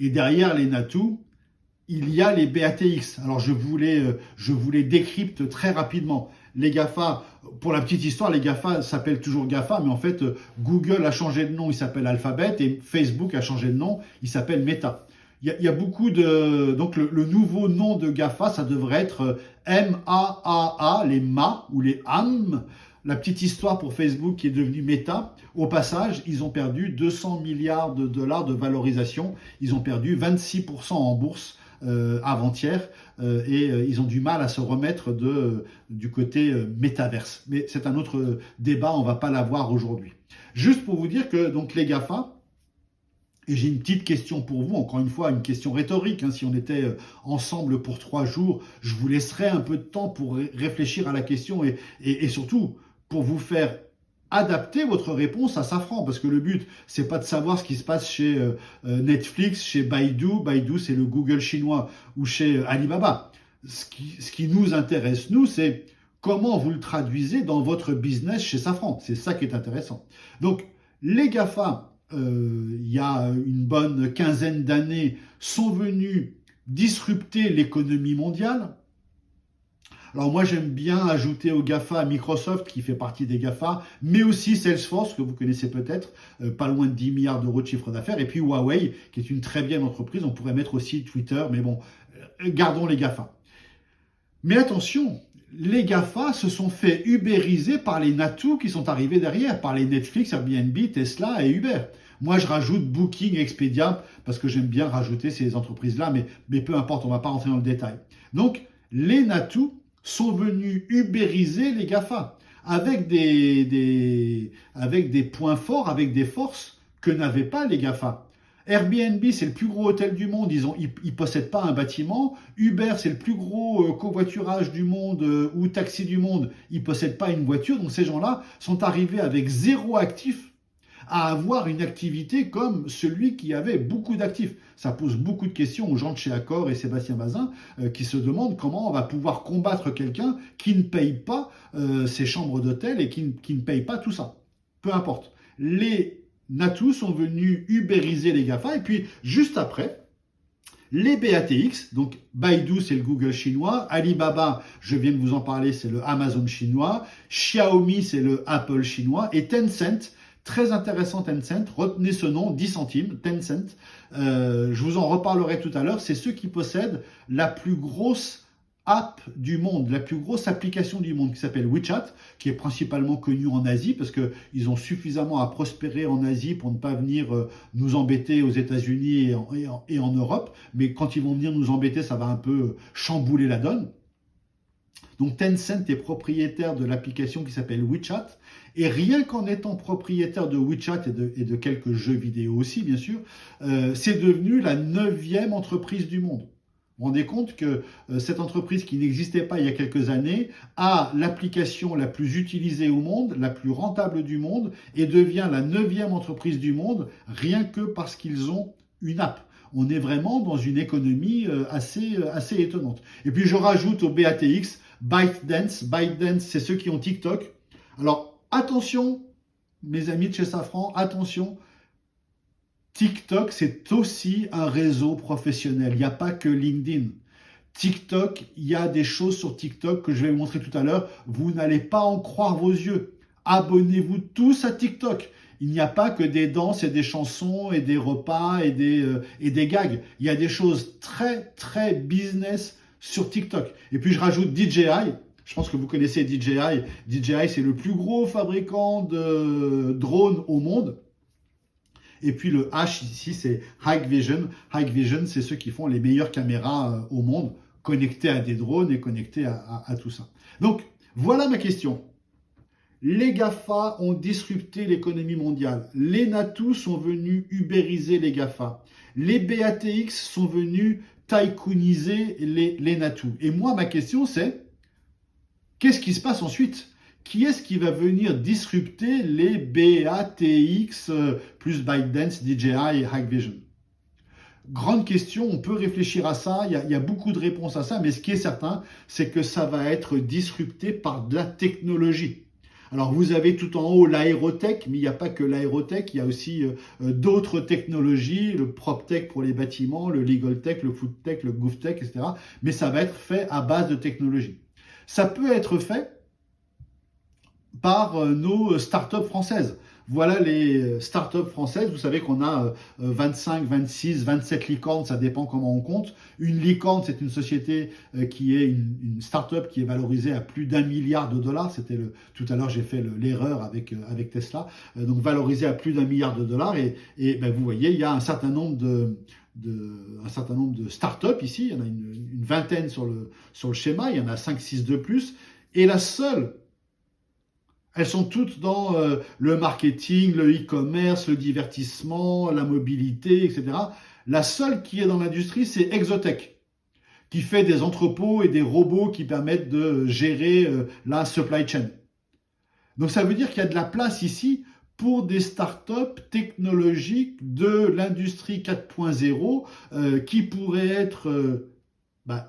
Et derrière les NATU, il y a les BATX. Alors je vous les décrypte très rapidement. Les GAFA, pour la petite histoire, les GAFA s'appellent toujours GAFA, mais en fait, Google a changé de nom, il s'appelle Alphabet, et Facebook a changé de nom, il s'appelle Meta. Il y a beaucoup de... Donc le nouveau nom de GAFA, ça devrait être MAAA, les MA ou les AM. La petite histoire pour Facebook qui est devenu Meta, au passage, ils ont perdu 200 milliards de dollars de valorisation. Ils ont perdu 26% en bourse avant-hier et ils ont du mal à se remettre du côté métaverse. Mais c'est un autre débat, on ne va pas l'avoir aujourd'hui. Juste pour vous dire que donc les GAFA, et j'ai une petite question pour vous, encore une fois, une question rhétorique. Si on était ensemble pour 3 jours, je vous laisserai un peu de temps pour réfléchir à la question et surtout pour vous faire adapter votre réponse à Safran. Parce que le but, c'est pas de savoir ce qui se passe chez Netflix, chez Baidu. Baidu, c'est le Google chinois, ou chez Alibaba. Ce qui nous intéresse, nous, c'est comment vous le traduisez dans votre business chez Safran. C'est ça qui est intéressant. Donc, les GAFA, il y a une bonne quinzaine d'années, sont venus disrupter l'économie mondiale. Alors moi, j'aime bien ajouter au GAFA Microsoft, qui fait partie des GAFA, mais aussi Salesforce, que vous connaissez peut-être, pas loin de 10 milliards d'euros de chiffre d'affaires, et puis Huawei, qui est une très bien entreprise. On pourrait mettre aussi Twitter, mais bon, gardons les GAFA. Mais attention, les GAFA se sont fait ubériser par les NATU qui sont arrivés derrière, par les Netflix, Airbnb, Tesla et Uber. Moi, je rajoute Booking, Expedia, parce que j'aime bien rajouter ces entreprises-là, mais peu importe, on ne va pas rentrer dans le détail. Donc, les NATU sont venus ubériser les GAFA, avec des points forts, avec des forces que n'avaient pas les GAFA. Airbnb, c'est le plus gros hôtel du monde, ils possèdent pas un bâtiment. Uber, c'est le plus gros covoiturage du monde ou taxi du monde, ils possèdent pas une voiture. Donc ces gens-là sont arrivés avec 0 actif à avoir une activité comme celui qui avait beaucoup d'actifs. Ça pose beaucoup de questions aux gens de chez Accor et Sébastien Bazin qui se demandent comment on va pouvoir combattre quelqu'un qui ne paye pas ses chambres d'hôtel et qui ne paye pas tout ça. Peu importe. Les NATU sont venus ubériser les GAFA et puis juste après, les BATX, donc Baidu c'est le Google chinois, Alibaba, je viens de vous en parler, c'est le Amazon chinois, Xiaomi c'est le Apple chinois et Tencent, très intéressant Tencent, retenez ce nom, 10 centimes, Tencent, je vous en reparlerai tout à l'heure, c'est ceux qui possèdent la plus grosse app du monde, la plus grosse application du monde qui s'appelle WeChat, qui est principalement connue en Asie parce qu'ils ont suffisamment à prospérer en Asie pour ne pas venir nous embêter aux États-Unis et en Europe. Mais quand ils vont venir nous embêter, ça va un peu chambouler la donne. Donc Tencent est propriétaire de l'application qui s'appelle WeChat. Et rien qu'en étant propriétaire de WeChat et de quelques jeux vidéo aussi, bien sûr, c'est devenu la 9e entreprise du monde. Vous vous rendez compte que cette entreprise qui n'existait pas il y a quelques années a l'application la plus utilisée au monde, la plus rentable du monde et devient la 9e entreprise du monde rien que parce qu'ils ont une app. On est vraiment dans une économie assez étonnante. Et puis je rajoute au BATX ByteDance. ByteDance, c'est ceux qui ont TikTok. Alors attention, mes amis de chez Safran, attention. TikTok, c'est aussi un réseau professionnel. Il n'y a pas que LinkedIn. TikTok, il y a des choses sur TikTok que je vais vous montrer tout à l'heure. Vous n'allez pas en croire vos yeux. Abonnez-vous tous à TikTok. Il n'y a pas que des danses et des chansons et des repas et des gags. Il y a des choses très, très business sur TikTok. Et puis, je rajoute DJI. Je pense que vous connaissez DJI. DJI, c'est le plus gros fabricant de drones au monde. Et puis le H ici, c'est Hikvision. Hikvision, c'est ceux qui font les meilleures caméras au monde, connectées à des drones et connectées à tout ça. Donc, voilà ma question. Les GAFA ont disrupté l'économie mondiale. Les NATU sont venus ubériser les GAFA. Les BATX sont venus tycooniser les NATU. Et moi, ma question, c'est qu'est-ce qui se passe ensuite ? Qui est-ce qui va venir disrupter les BATX plus ByteDance, DJI et Hikvision? Grande question, on peut réfléchir à ça, il y a beaucoup de réponses à ça, mais ce qui est certain, c'est que ça va être disrupté par de la technologie. Alors vous avez tout en haut l'aérotech, mais il n'y a pas que l'aérotech, il y a aussi d'autres technologies, le PropTech pour les bâtiments, le LegalTech, le FoodTech, le GovTech, etc. Mais ça va être fait à base de technologie. Ça peut être fait par nos startups françaises. Voilà les startups françaises. Vous savez qu'on a 25, 26, 27 licornes, ça dépend comment on compte. Une licorne, c'est une société qui est une startup qui est valorisée à plus d'1 milliard de dollars. Tout à l'heure, j'ai fait l'erreur avec Tesla. Donc valorisée à plus d'1 milliard de dollars. Et ben, vous voyez, il y a un certain nombre de startups ici. Il y en a une vingtaine sur le schéma. Il y en a 5, 6 de plus. Et la seule, elles sont toutes dans le marketing, le e-commerce, le divertissement, la mobilité, etc. La seule qui est dans l'industrie, c'est Exotech, qui fait des entrepôts et des robots qui permettent de gérer la supply chain. Donc ça veut dire qu'il y a de la place ici pour des startups technologiques de l'industrie 4.0 qui pourraient être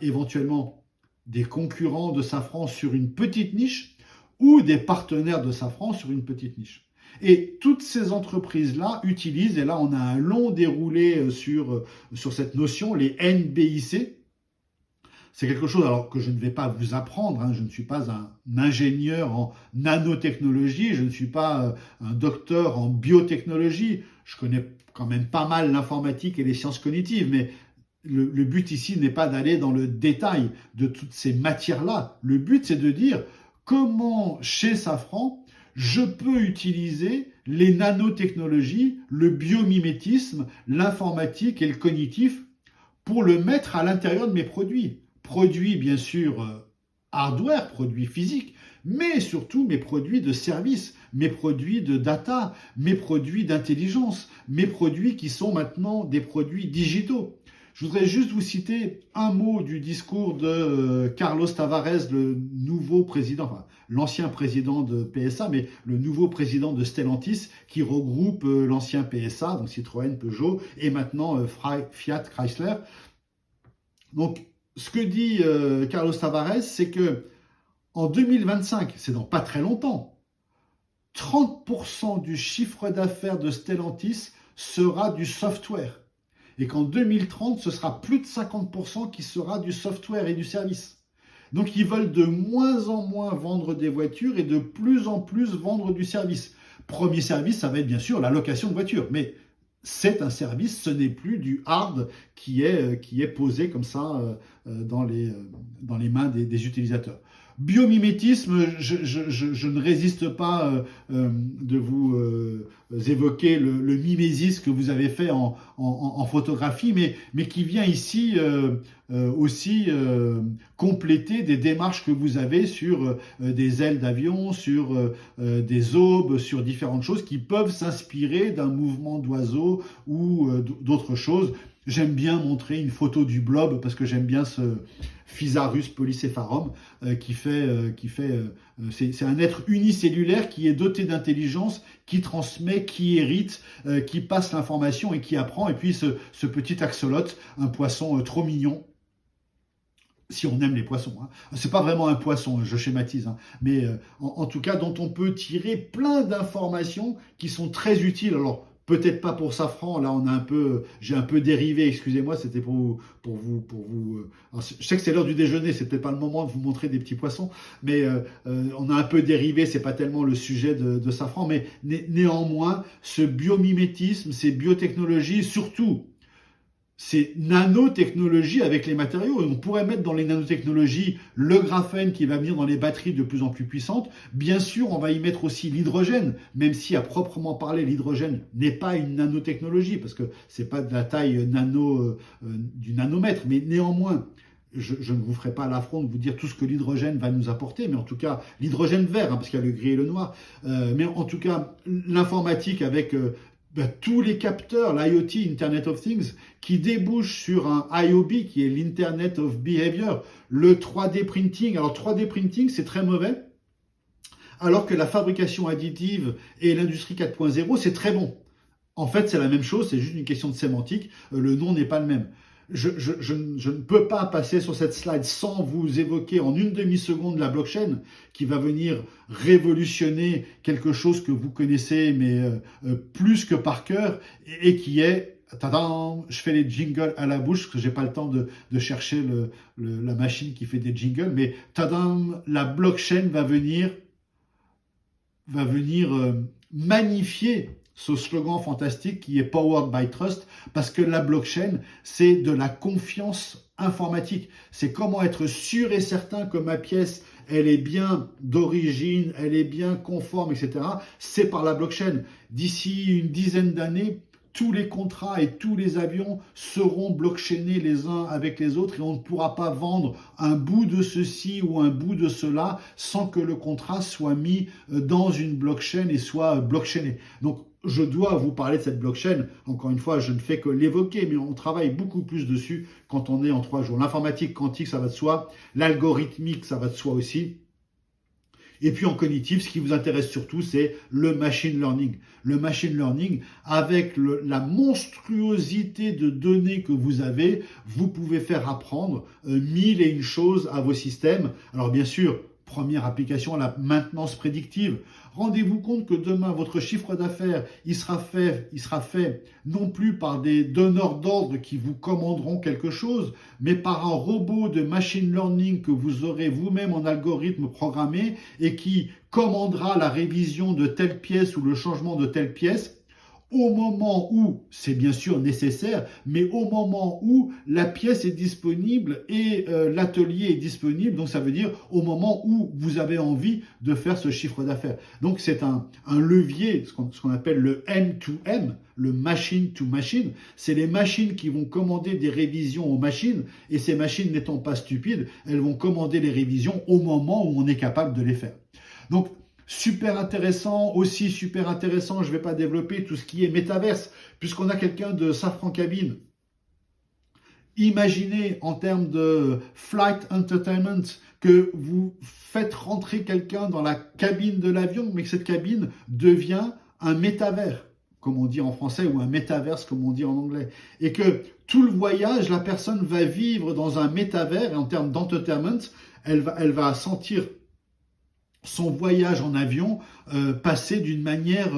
éventuellement des concurrents de Safran sur une petite niche, ou des partenaires de Safran sur une petite niche. Et toutes ces entreprises-là utilisent, et là on a un long déroulé sur cette notion, les NBIC. C'est quelque chose alors que je ne vais pas vous apprendre, hein, je ne suis pas un ingénieur en nanotechnologie, je ne suis pas un docteur en biotechnologie, je connais quand même pas mal l'informatique et les sciences cognitives, mais le but ici n'est pas d'aller dans le détail de toutes ces matières-là. Le but, c'est de dire comment, chez Safran, je peux utiliser les nanotechnologies, le biomimétisme, l'informatique et le cognitif pour le mettre à l'intérieur de mes produits. Produits, bien sûr, hardware, produits physiques, mais surtout mes produits de service, mes produits de data, mes produits d'intelligence, mes produits qui sont maintenant des produits digitaux. Je voudrais juste vous citer un mot du discours de Carlos Tavares, le nouveau président, enfin l'ancien président de PSA, mais le nouveau président de Stellantis, qui regroupe l'ancien PSA, donc Citroën, Peugeot, et maintenant Fiat Chrysler. Donc, ce que dit Carlos Tavares, c'est que en 2025, c'est dans pas très longtemps, 30% du chiffre d'affaires de Stellantis sera du software. Et qu'en 2030, ce sera plus de 50% qui sera du software et du service. Donc, ils veulent de moins en moins vendre des voitures et de plus en plus vendre du service. Premier service, ça va être bien sûr la location de voitures. Mais c'est un service, ce n'est plus du hard qui est posé comme ça dans les mains des utilisateurs. Biomimétisme, je ne résiste pas de vous évoquer le mimésis que vous avez fait en photographie, mais qui vient ici aussi compléter des démarches que vous avez sur des ailes d'avion, sur des aubes, sur différentes choses qui peuvent s'inspirer d'un mouvement d'oiseau ou d'autres choses. j'aime bien montrer une photo du blob parce que j'aime bien ce Physarus polycépharum c'est un être unicellulaire qui est doté d'intelligence, qui transmet, qui hérite, qui passe l'information et qui apprend. Et puis ce petit axolote, un poisson trop mignon, si on aime les poissons. Hein. C'est pas vraiment un poisson, je schématise, hein, mais en tout cas dont on peut tirer plein d'informations qui sont très utiles. Alors peut-être pas pour Safran, là j'ai un peu dérivé, excusez-moi, c'était alors, je sais que c'est l'heure du déjeuner, c'est peut-être pas le moment de vous montrer des petits poissons, mais on a un peu dérivé, c'est pas tellement le sujet de Safran, mais néanmoins, ce biomimétisme, ces biotechnologies, surtout c'est nanotechnologie avec les matériaux. Et on pourrait mettre dans les nanotechnologies le graphène qui va venir dans les batteries de plus en plus puissantes. Bien sûr, on va y mettre aussi l'hydrogène, même si à proprement parler, l'hydrogène n'est pas une nanotechnologie, parce que c'est pas de la taille du nanomètre. Mais néanmoins, je ne vous ferai pas l'affront de vous dire tout ce que l'hydrogène va nous apporter, mais en tout cas, l'hydrogène vert, hein, parce qu'il y a le gris et le noir. Mais en tout cas, l'informatique avec tous les capteurs, l'IoT, Internet of Things, qui débouchent sur un IOB, qui est l'Internet of Behavior, le 3D printing. Alors 3D printing, c'est très mauvais, alors que la fabrication additive et l'industrie 4.0, c'est très bon. En fait, c'est la même chose, c'est juste une question de sémantique, le nom n'est pas le même. Je ne peux pas passer sur cette slide sans vous évoquer en une demi-seconde la blockchain qui va venir révolutionner quelque chose que vous connaissez, mais plus que par cœur, et qui est, tadam, je fais les jingles à la bouche, parce que j'ai pas le temps de chercher la machine qui fait des jingles, mais tadam, la blockchain va venir magnifier ce slogan fantastique qui est Powered by Trust, parce que la blockchain, c'est de la confiance informatique. C'est comment être sûr et certain que ma pièce, elle est bien d'origine, elle est bien conforme, etc. C'est par la blockchain. D'ici une dizaine d'années, tous les contrats et tous les avions seront blockchainés les uns avec les autres et on ne pourra pas vendre un bout de ceci ou un bout de cela sans que le contrat soit mis dans une blockchain et soit blockchainé. Donc, je dois vous parler de cette blockchain. Encore une fois, je ne fais que l'évoquer, mais on travaille beaucoup plus dessus quand on est en 3 jours. L'informatique quantique, ça va de soi. L'algorithmique, ça va de soi aussi. Et puis en cognitif, ce qui vous intéresse surtout, c'est le machine learning. Le machine learning, avec la monstruosité de données que vous avez, vous pouvez faire apprendre 1001 choses à vos systèmes. Alors bien sûr, première application, la maintenance prédictive. Rendez-vous compte que demain, votre chiffre d'affaires, il sera fait non plus par des donneurs d'ordre qui vous commanderont quelque chose, mais par un robot de machine learning que vous aurez vous-même en algorithme programmé et qui commandera la révision de telle pièce ou le changement de telle pièce au moment où, c'est bien sûr nécessaire, mais au moment où la pièce est disponible et l'atelier est disponible, donc ça veut dire au moment où vous avez envie de faire ce chiffre d'affaires. Donc c'est un levier, ce qu'on appelle le M2M, le machine to machine. C'est les machines qui vont commander des révisions aux machines, et ces machines n'étant pas stupides, elles vont commander les révisions au moment où on est capable de les faire. Donc, super intéressant, aussi super intéressant, je ne vais pas développer tout ce qui est métaverse, puisqu'on a quelqu'un de Safran Cabine. Imaginez en termes de flight entertainment que vous faites rentrer quelqu'un dans la cabine de l'avion, mais que cette cabine devient un métavers, comme on dit en français, ou un métaverse, comme on dit en anglais. Et que tout le voyage, la personne va vivre dans un métavers, et en termes d'entertainment, elle va sentir son voyage en avion passer d'une manière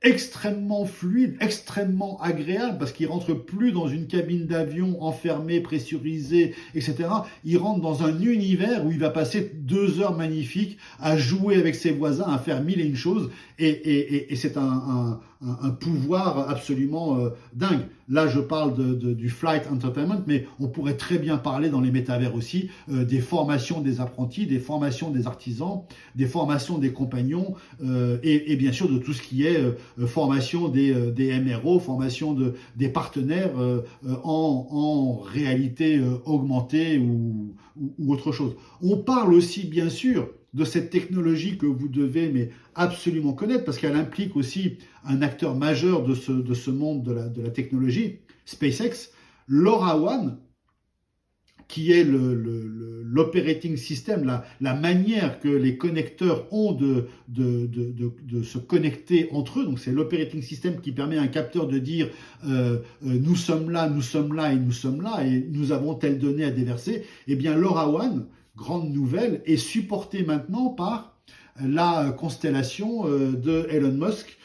extrêmement fluide, extrêmement agréable, parce qu'il rentre plus dans une cabine d'avion enfermée, pressurisée, etc. Il rentre dans un univers où il va passer 2 heures magnifiques à jouer avec ses voisins, à faire 1001 choses, et c'est un pouvoir absolument dingue. Là, je parle du flight entertainment, mais on pourrait très bien parler dans les métavers aussi des formations des apprentis, des formations des artisans, des formations des compagnons, et bien sûr de tout ce qui est formation des MRO, formation des partenaires en réalité augmentée ou autre chose. On parle aussi bien sûr de cette technologie que vous devez mais absolument connaître, parce qu'elle implique aussi un acteur majeur de ce monde de la technologie, SpaceX. LoRaWAN, qui est l'operating system, la manière que les connecteurs ont de se connecter entre eux. Donc c'est l'operating system qui permet à un capteur de dire nous sommes là et nous sommes là et nous avons telle donnée à déverser. Eh bien LoRaWAN, grande nouvelle, est supporté maintenant par la constellation de Elon Musk,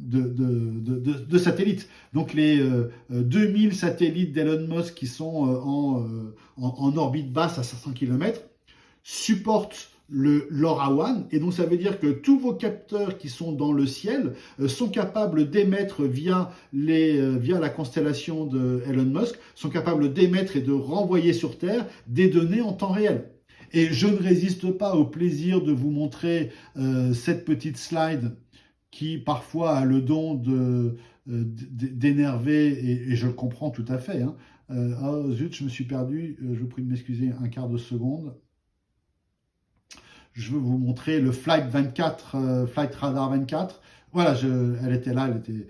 de satellites. Donc les 2000 satellites d'Elon Musk qui sont en orbite basse à 500 km supportent le LoRaWAN, et donc ça veut dire que tous vos capteurs qui sont dans le ciel sont capables d'émettre via la constellation de Elon Musk, sont capables d'émettre et de renvoyer sur Terre des données en temps réel. Et je ne résiste pas au plaisir de vous montrer cette petite slide qui parfois a le don d'énerver, et je le comprends tout à fait. Hein. Oh zut, je me suis perdu, je vous prie de m'excuser un quart de seconde. Je veux vous montrer le Flight 24, Flight Radar 24. Voilà, elle était là, elle était...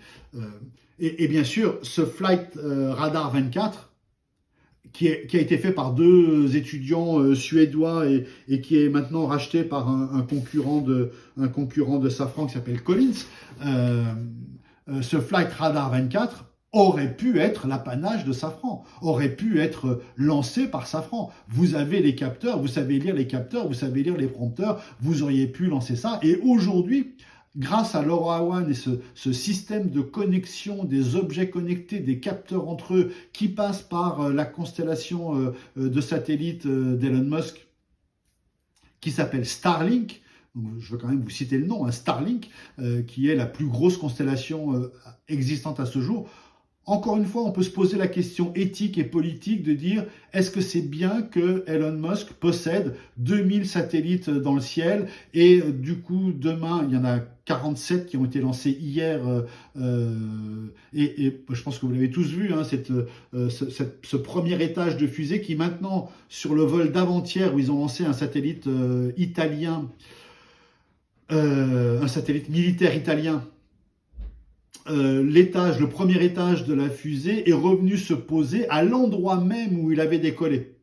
et bien sûr, ce Flight Radar 24, qui a été fait par deux étudiants suédois et qui est maintenant racheté par un concurrent de Safran qui s'appelle Collins. Ce Flight Radar 24 aurait pu être l'apanage de Safran, aurait pu être lancé par Safran. Vous avez les capteurs, vous savez lire les capteurs, vous savez lire les prompteurs, vous auriez pu lancer ça. Et aujourd'hui, grâce à LoRaWAN et ce système de connexion des objets connectés, des capteurs entre eux, qui passent par la constellation de satellites d'Elon Musk, qui s'appelle Starlink. Je veux quand même vous citer le nom, hein, Starlink, qui est la plus grosse constellation existante à ce jour. Encore une fois, on peut se poser la question éthique et politique de dire, est-ce que c'est bien que Elon Musk possède 2000 satellites dans le ciel, et du coup, demain, il y en a 47 qui ont été lancés hier, et je pense que vous l'avez tous vu, hein, ce premier étage de fusée qui maintenant, sur le vol d'avant-hier, où ils ont lancé un satellite italien, un satellite militaire italien, le premier étage de la fusée est revenu se poser à l'endroit même où il avait décollé.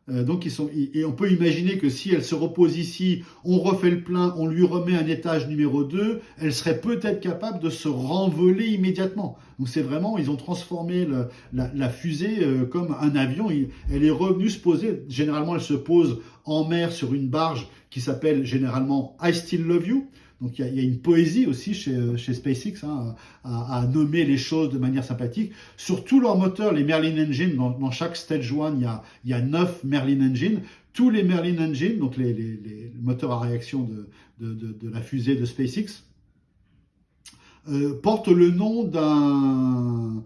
Donc et on peut imaginer que si elle se repose ici, on refait le plein, on lui remet un étage numéro 2, elle serait peut-être capable de se renvoler immédiatement. Donc c'est vraiment, ils ont transformé la fusée comme un avion. Elle est revenue se poser, généralement elle se pose en mer sur une barge qui s'appelle généralement I Still Love You. Donc il y a une poésie aussi chez SpaceX, hein, à nommer les choses de manière sympathique. Sur tous leurs moteurs, les Merlin Engine, dans chaque Stage 1, il y a 9 Merlin Engine. Tous les Merlin Engine, donc les moteurs à réaction de la fusée de SpaceX, portent le nom d'un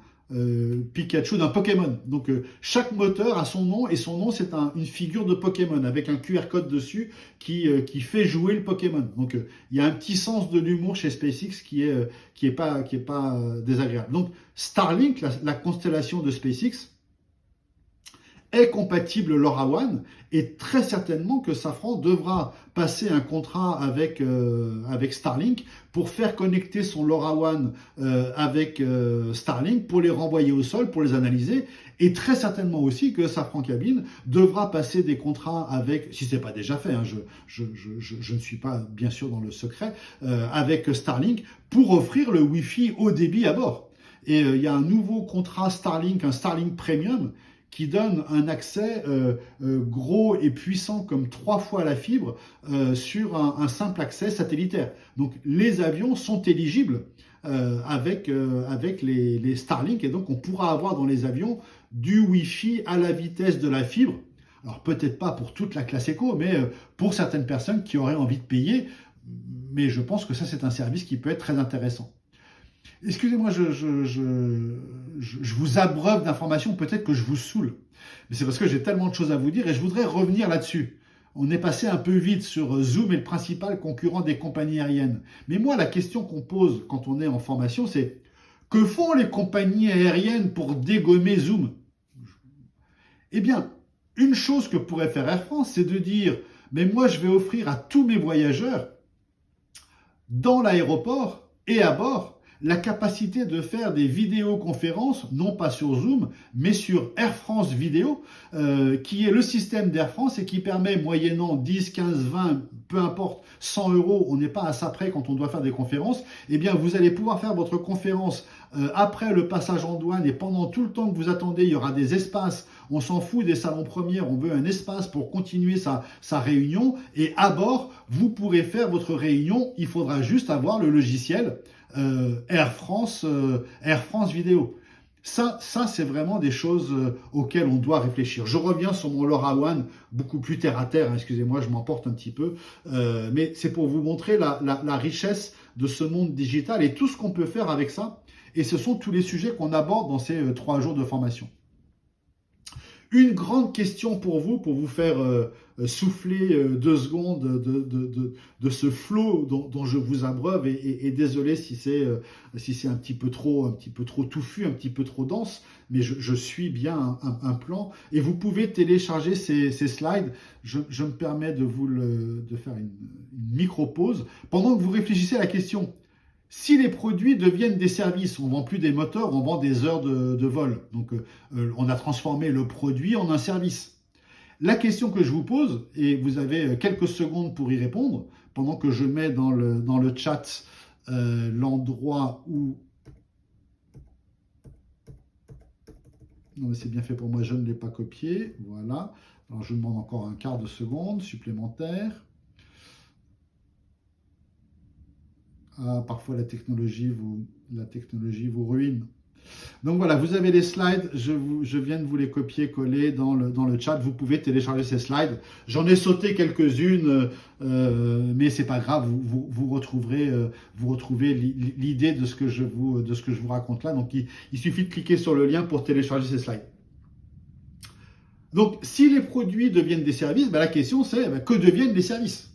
Pikachu, d'un Pokémon. Donc chaque moteur a son nom, et son nom c'est une figure de Pokémon avec un QR code dessus qui fait jouer le Pokémon. Donc il y a un petit sens de l'humour chez SpaceX qui est pas désagréable. Donc Starlink, la constellation de SpaceX, est compatible LoRaWAN, et très certainement que Safran devra passer un contrat avec Starlink pour faire connecter son LoRaWAN avec Starlink, pour les renvoyer au sol, pour les analyser, et très certainement aussi que Safran Cabine devra passer des contrats avec, si ce n'est pas déjà fait, hein, je ne suis pas bien sûr dans le secret, avec Starlink pour offrir le Wi-Fi haut débit à bord. Et il y a un nouveau contrat Starlink, un Starlink Premium, qui donne un accès gros et puissant comme 3 fois la fibre sur un simple accès satellitaire. Donc les avions sont éligibles avec les Starlink, et donc on pourra avoir dans les avions du Wi-Fi à la vitesse de la fibre. Alors peut-être pas pour toute la classe éco, mais pour certaines personnes qui auraient envie de payer. Mais je pense que ça, c'est un service qui peut être très intéressant. Excusez-moi, je vous abreuve d'informations, peut-être que je vous saoule. Mais c'est parce que j'ai tellement de choses à vous dire, et je voudrais revenir là-dessus. On est passé un peu vite sur Zoom, et le principal concurrent des compagnies aériennes. Mais moi, la question qu'on pose quand on est en formation, c'est: que font les compagnies aériennes pour dégommer Zoom? Eh bien, une chose que pourrait faire Air France, c'est de dire: mais moi, je vais offrir à tous mes voyageurs, dans l'aéroport et à bord, la capacité de faire des vidéoconférences, non pas sur Zoom, mais sur Air France Vidéo, qui est le système d'Air France et qui permet, moyennant 10, 15, 20, peu importe, 100 €, on n'est pas à ça près quand on doit faire des conférences, eh bien vous allez pouvoir faire votre conférence après le passage en douane et pendant tout le temps que vous attendez, il y aura des espaces. On s'en fout des salons premières, on veut un espace pour continuer sa réunion. Et à bord, vous pourrez faire votre réunion. Il faudra juste avoir le logiciel Air France Vidéo. Ça c'est vraiment des choses auxquelles on doit réfléchir. Je reviens sur mon LoRaWAN, beaucoup plus terre à terre, hein, excusez-moi, je m'emporte un petit peu, mais c'est pour vous montrer la richesse de ce monde digital et tout ce qu'on peut faire avec ça. Et ce sont tous les sujets qu'on aborde dans ces 3 jours de formation. Une grande question pour vous faire souffler 2 secondes de ce flot dont je vous abreuve et désolé si c'est un petit peu trop touffu, un petit peu trop dense, mais je suis bien un plan et vous pouvez télécharger ces slides. Je me permets de faire une micro-pause pendant que vous réfléchissez à la question. Si les produits deviennent des services, on ne vend plus des moteurs, on vend des heures de vol. Donc, on a transformé le produit en un service. La question que je vous pose, et vous avez quelques secondes pour y répondre, pendant que je mets dans le chat l'endroit où... Non, mais c'est bien fait pour moi, je ne l'ai pas copié. Voilà. Alors, je vous demande encore un quart de seconde supplémentaire. Ah, parfois la technologie vous ruine. Donc voilà, vous avez les slides, je viens de vous les copier-coller dans le chat. Vous pouvez télécharger ces slides. J'en ai sauté quelques-unes, mais c'est pas grave, vous retrouvez l'idée de ce que je vous raconte là. Donc il suffit de cliquer sur le lien pour télécharger ces slides. Donc si les produits deviennent des services, la question c'est que deviennent les services?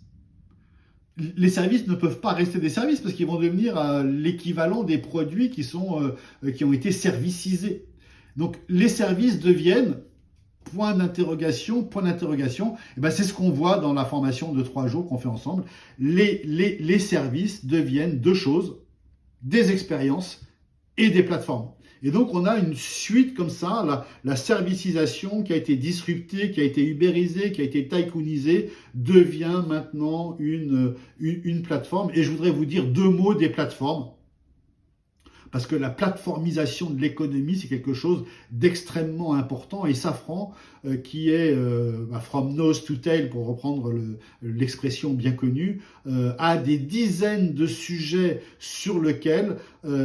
Les services ne peuvent pas rester des services parce qu'ils vont devenir l'équivalent des produits qui ont été servicisés. Donc les services deviennent point d'interrogation. C'est ce qu'on voit dans la formation de 3 jours qu'on fait ensemble. Les services deviennent 2 choses, des expériences et des plateformes. Et donc, on a une suite comme ça, la servicisation qui a été disruptée, qui a été ubérisée, qui a été tycoonisée, devient maintenant une plateforme. Et je voudrais vous dire 2 mots des plateformes. Parce que la plateformisation de l'économie, c'est quelque chose d'extrêmement important. Et Safran, qui est from nose to tail, pour reprendre l'expression bien connue, a des dizaines de sujets sur lesquels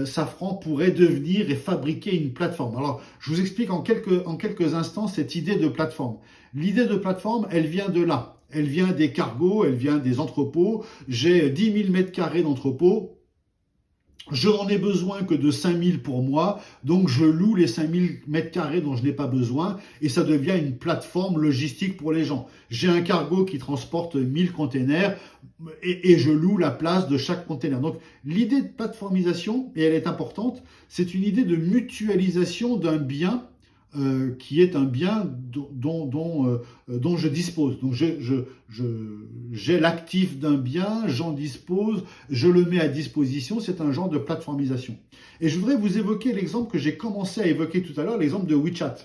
Safran pourrait devenir et fabriquer une plateforme. Alors, je vous explique en quelques instants cette idée de plateforme. L'idée de plateforme, elle vient de là. Elle vient des cargos, elle vient des entrepôts. J'ai 10 000 mètres carrés d'entrepôts. Je n'en ai besoin que de 5000 pour moi, donc je loue les 5000 mètres carrés dont je n'ai pas besoin et ça devient une plateforme logistique pour les gens. J'ai un cargo qui transporte 1000 containers et je loue la place de chaque container. Donc l'idée de plateformisation, et elle est importante, c'est une idée de mutualisation d'un bien qui est un bien dont je dispose. Donc j'ai l'actif d'un bien, j'en dispose, je le mets à disposition, c'est un genre de plateformisation. Et je voudrais vous évoquer l'exemple que j'ai commencé à évoquer tout à l'heure, l'exemple de WeChat.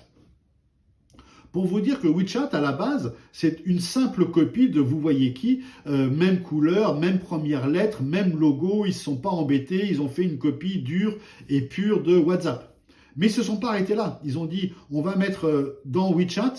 Pour vous dire que WeChat, à la base, c'est une simple copie de vous voyez qui, même couleur, même première lettre, même logo, ils ne se sont pas embêtés, ils ont fait une copie dure et pure de WhatsApp. Mais ils ne se sont pas arrêtés là. Ils ont dit, on va mettre dans WeChat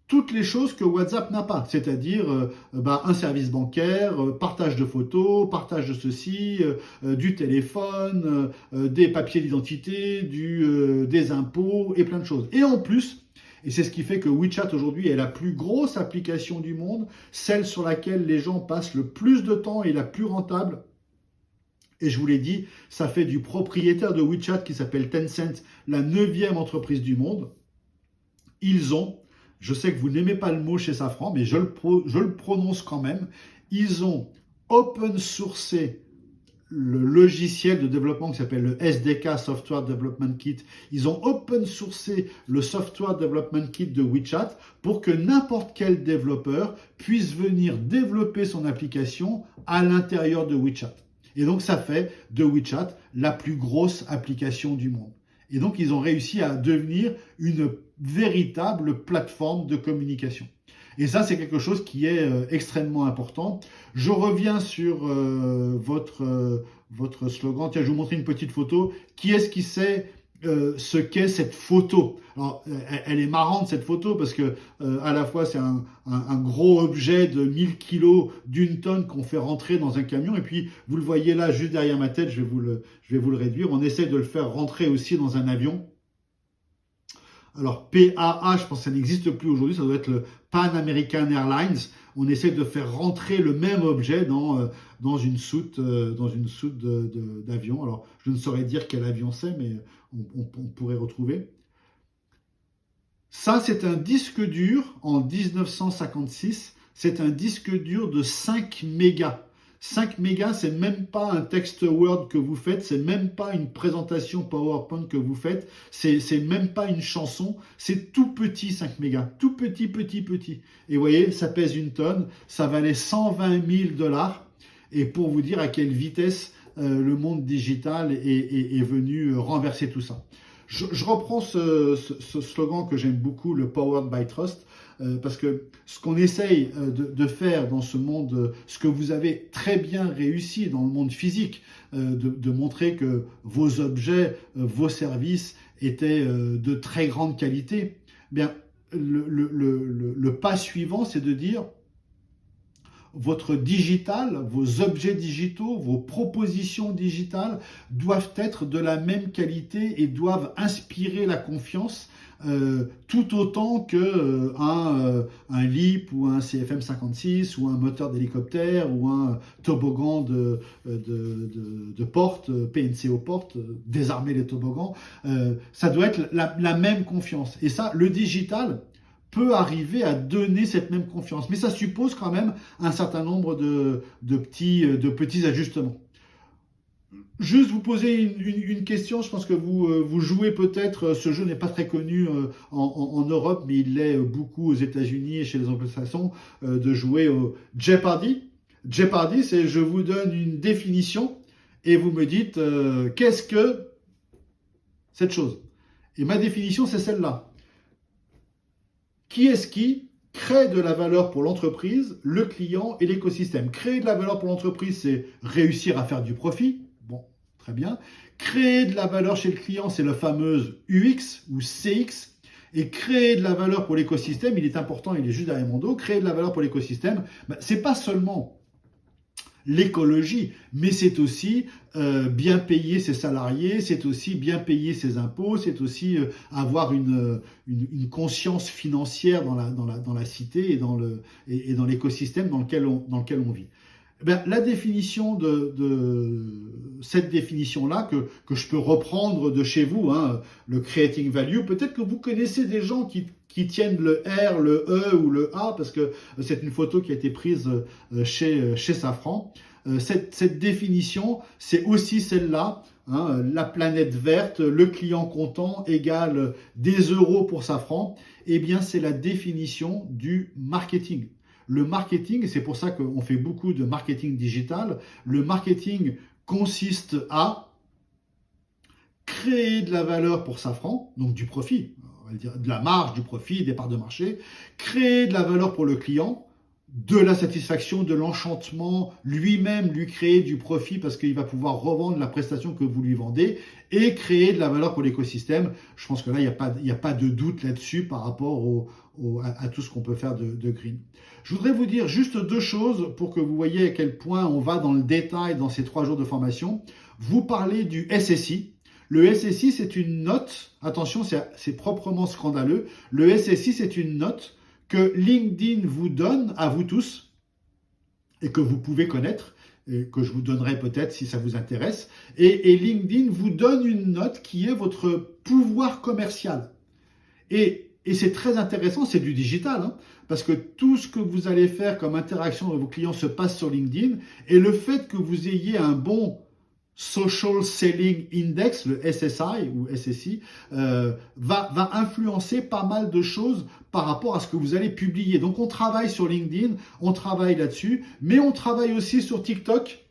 toutes les choses que WhatsApp n'a pas, c'est-à-dire un service bancaire, partage de photos, partage de ceci, du téléphone, des papiers d'identité, des impôts et plein de choses. Et en plus, et c'est ce qui fait que WeChat aujourd'hui est la plus grosse application du monde, celle sur laquelle les gens passent le plus de temps et la plus rentable. Et je vous l'ai dit, ça fait du propriétaire de WeChat qui s'appelle Tencent, la 9e entreprise du monde. Ils ont, je sais que vous n'aimez pas le mot chez Safran, mais je le prononce quand même, ils ont open sourcé le logiciel de développement qui s'appelle le SDK, Software Development Kit. Ils ont open sourcé le Software Development Kit de WeChat pour que n'importe quel développeur puisse venir développer son application à l'intérieur de WeChat. Et donc, ça fait de WeChat la plus grosse application du monde. Et donc, ils ont réussi à devenir une véritable plateforme de communication. Et ça, c'est quelque chose qui est extrêmement important. Je reviens sur votre slogan. Tiens, je vais vous montrer une petite photo. Qui est-ce qui sait ce qu'est cette photo? Alors, elle est marrante cette photo parce que à la fois c'est un gros objet de 1000 kilos, d'une tonne qu'on fait rentrer dans un camion, et puis vous le voyez là juste derrière ma tête, je vais vous le réduire. On essaie de le faire rentrer aussi dans un avion. Alors PAA, je pense que ça n'existe plus aujourd'hui, ça doit être le Pan American Airlines. On essaie de faire rentrer le même objet dans une soute d'avion. Alors je ne saurais dire quel avion c'est, mais on pourrait retrouver. Ça, c'est un disque dur en 1956. C'est un disque dur de 5 mégas. 5 mégas, c'est même pas un texte Word que vous faites, c'est même pas une présentation PowerPoint que vous faites, c'est même pas une chanson, c'est tout petit 5 mégas, tout petit, petit, petit. Et vous voyez, ça pèse une tonne, ça valait 120 000 $. Et pour vous dire à quelle vitesse le monde digital est venu renverser tout ça. Je reprends ce slogan que j'aime beaucoup, le Powered by Trust, parce que ce qu'on essaye de faire dans ce monde, ce que vous avez très bien réussi dans le monde physique, de montrer que vos objets, vos services étaient de très grande qualité, eh bien, le pas suivant, c'est de dire votre digital, vos objets digitaux, vos propositions digitales doivent être de la même qualité et doivent inspirer la confiance tout autant que un LEAP ou un CFM56 ou un moteur d'hélicoptère ou un toboggan de porte, PNC aux portes, désarmer les toboggans. Ça doit être la même confiance. Et ça, le digital peut arriver à donner cette même confiance. Mais ça suppose quand même un certain nombre de petits ajustements. Juste vous poser une question, je pense que vous jouez peut-être, ce jeu n'est pas très connu en Europe, mais il l'est beaucoup aux États-Unis et chez les anglo-saxons, de jouer au Jeopardy. Jeopardy, c'est je vous donne une définition et vous me dites qu'est-ce que cette chose. Et ma définition, c'est celle-là. Qui est-ce qui crée de la valeur pour l'entreprise, le client et l'écosystème? Créer de la valeur pour l'entreprise, c'est réussir à faire du profit. Bon, très bien. Créer de la valeur chez le client, c'est le fameux UX ou CX. Et créer de la valeur pour l'écosystème, il est important, il est juste derrière mon dos. Créer de la valeur pour l'écosystème, c'est pas seulement l'écologie, mais c'est aussi bien payer ses salariés, c'est aussi bien payer ses impôts, c'est aussi avoir une conscience financière dans la cité et dans l'écosystème dans lequel on vit. Eh bien, la définition cette définition-là que je peux reprendre de chez vous, hein, le creating value, peut-être que vous connaissez des gens qui tiennent le R, le E ou le A, parce que c'est une photo qui a été prise chez Safran. Cette définition, c'est aussi celle-là, hein, la planète verte, le client content égale des euros pour Safran. Eh bien, c'est la définition du marketing. Le marketing, et c'est pour ça qu'on fait beaucoup de marketing digital, le marketing consiste à créer de la valeur pour Safran, donc du profit, on va dire de la marge, du profit, des parts de marché, créer de la valeur pour le client, de la satisfaction, de l'enchantement, lui-même lui créer du profit parce qu'il va pouvoir revendre la prestation que vous lui vendez et créer de la valeur pour l'écosystème. Je pense que là, il n'y a pas de doute là-dessus par rapport à tout ce qu'on peut faire de green. Je voudrais vous dire juste deux choses pour que vous voyez à quel point on va dans le détail dans ces 3 jours de formation. Vous parlez du SSI. Le SSI, c'est une note, attention, c'est proprement scandaleux. Le SSI, c'est une note que LinkedIn vous donne à vous tous et que vous pouvez connaître, et que je vous donnerai peut-être si ça vous intéresse. Et LinkedIn vous donne une note qui est votre pouvoir commercial. Et c'est très intéressant, c'est du digital, hein, parce que tout ce que vous allez faire comme interaction avec vos clients se passe sur LinkedIn. Et le fait que vous ayez un bon Social Selling Index, le SSI ou SSI, va influencer pas mal de choses par rapport à ce que vous allez publier. Donc on travaille sur LinkedIn, on travaille là-dessus, mais on travaille aussi sur TikTok,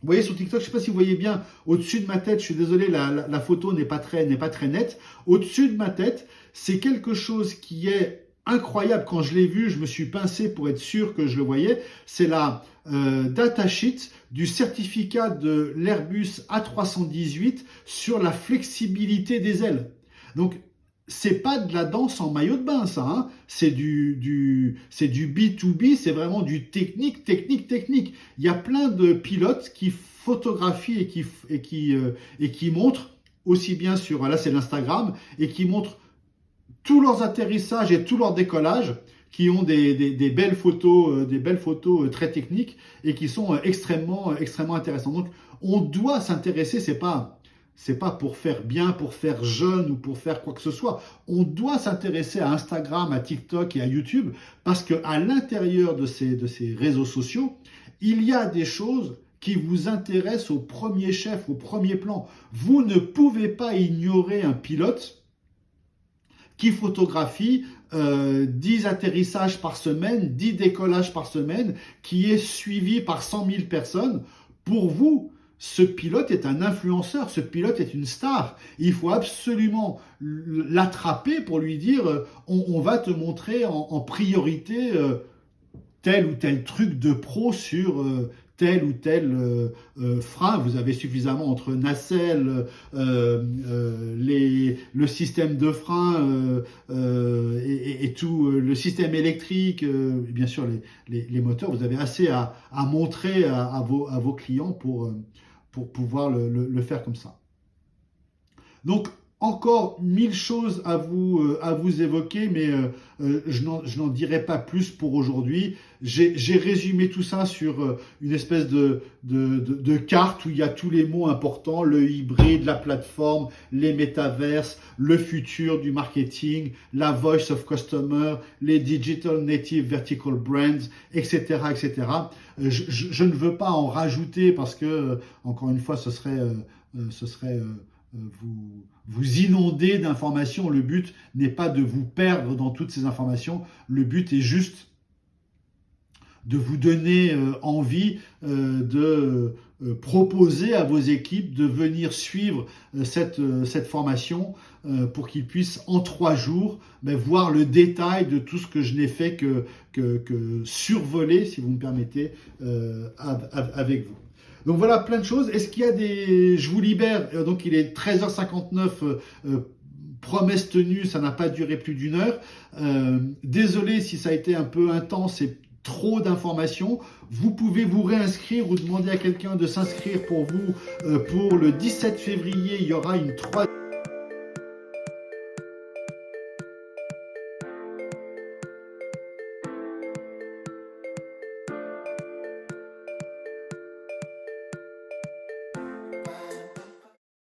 Vous voyez sur TikTok, je ne sais pas si vous voyez bien, au-dessus de ma tête, je suis désolé, la photo n'est pas très nette. Au-dessus de ma tête, c'est quelque chose qui est incroyable. Quand je l'ai vu, je me suis pincé pour être sûr que je le voyais. C'est la datasheet du certificat de l'Airbus A318 sur la flexibilité des ailes. Donc, c'est pas de la danse en maillot de bain, ça. Hein. C'est du B2B, c'est vraiment du technique. Il y a plein de pilotes qui photographient et qui montrent, aussi bien sur, là c'est l'Instagram, et qui montrent tous leurs atterrissages et tous leurs décollages, qui ont des belles photos, très techniques et qui sont extrêmement intéressantes. Donc, on doit s'intéresser, c'est pas pour faire bien, pour faire jeune ou pour faire quoi que ce soit. On doit s'intéresser à Instagram, à TikTok et à YouTube parce qu'à l'intérieur de ces réseaux sociaux, il y a des choses qui vous intéressent au premier chef, au premier plan. Vous ne pouvez pas ignorer un pilote qui photographie 10 atterrissages par semaine, 10 décollages par semaine, qui est suivi par 100 000 personnes. Pour vous, ce pilote est un influenceur, ce pilote est une star. Il faut absolument l'attraper pour lui dire on va te montrer en priorité tel ou tel truc de pro sur tel ou tel frein. Vous avez suffisamment entre nacelles, le système de frein et tout, le système électrique, et bien sûr les moteurs. Vous avez assez à montrer à vos clients pour pouvoir le faire comme ça. Donc, encore 1000 choses à vous évoquer, mais je n'en dirai pas plus pour aujourd'hui. J'ai résumé tout ça sur une espèce de carte où il y a tous les mots importants, le hybride, la plateforme, les métaverses, le futur du marketing, la voice of customer, les digital native vertical brands, etc. Je ne veux pas en rajouter parce que, encore une fois, ce serait vous inonder d'informations. Le but n'est pas de vous perdre dans toutes ces informations. Le but est juste de vous donner envie de proposer à vos équipes de venir suivre cette formation pour qu'ils puissent en 3 jours voir le détail de tout ce que je n'ai fait que survoler, si vous me permettez, avec vous. Donc voilà, plein de choses. Est-ce qu'il y a des... Je vous libère, donc il est 13h59, promesse tenue, ça n'a pas duré plus d'1 heure. Désolé si ça a été un peu intense et trop d'informations. Vous pouvez vous réinscrire ou demander à quelqu'un de s'inscrire pour vous. Pour le 17 février, il y aura une 3...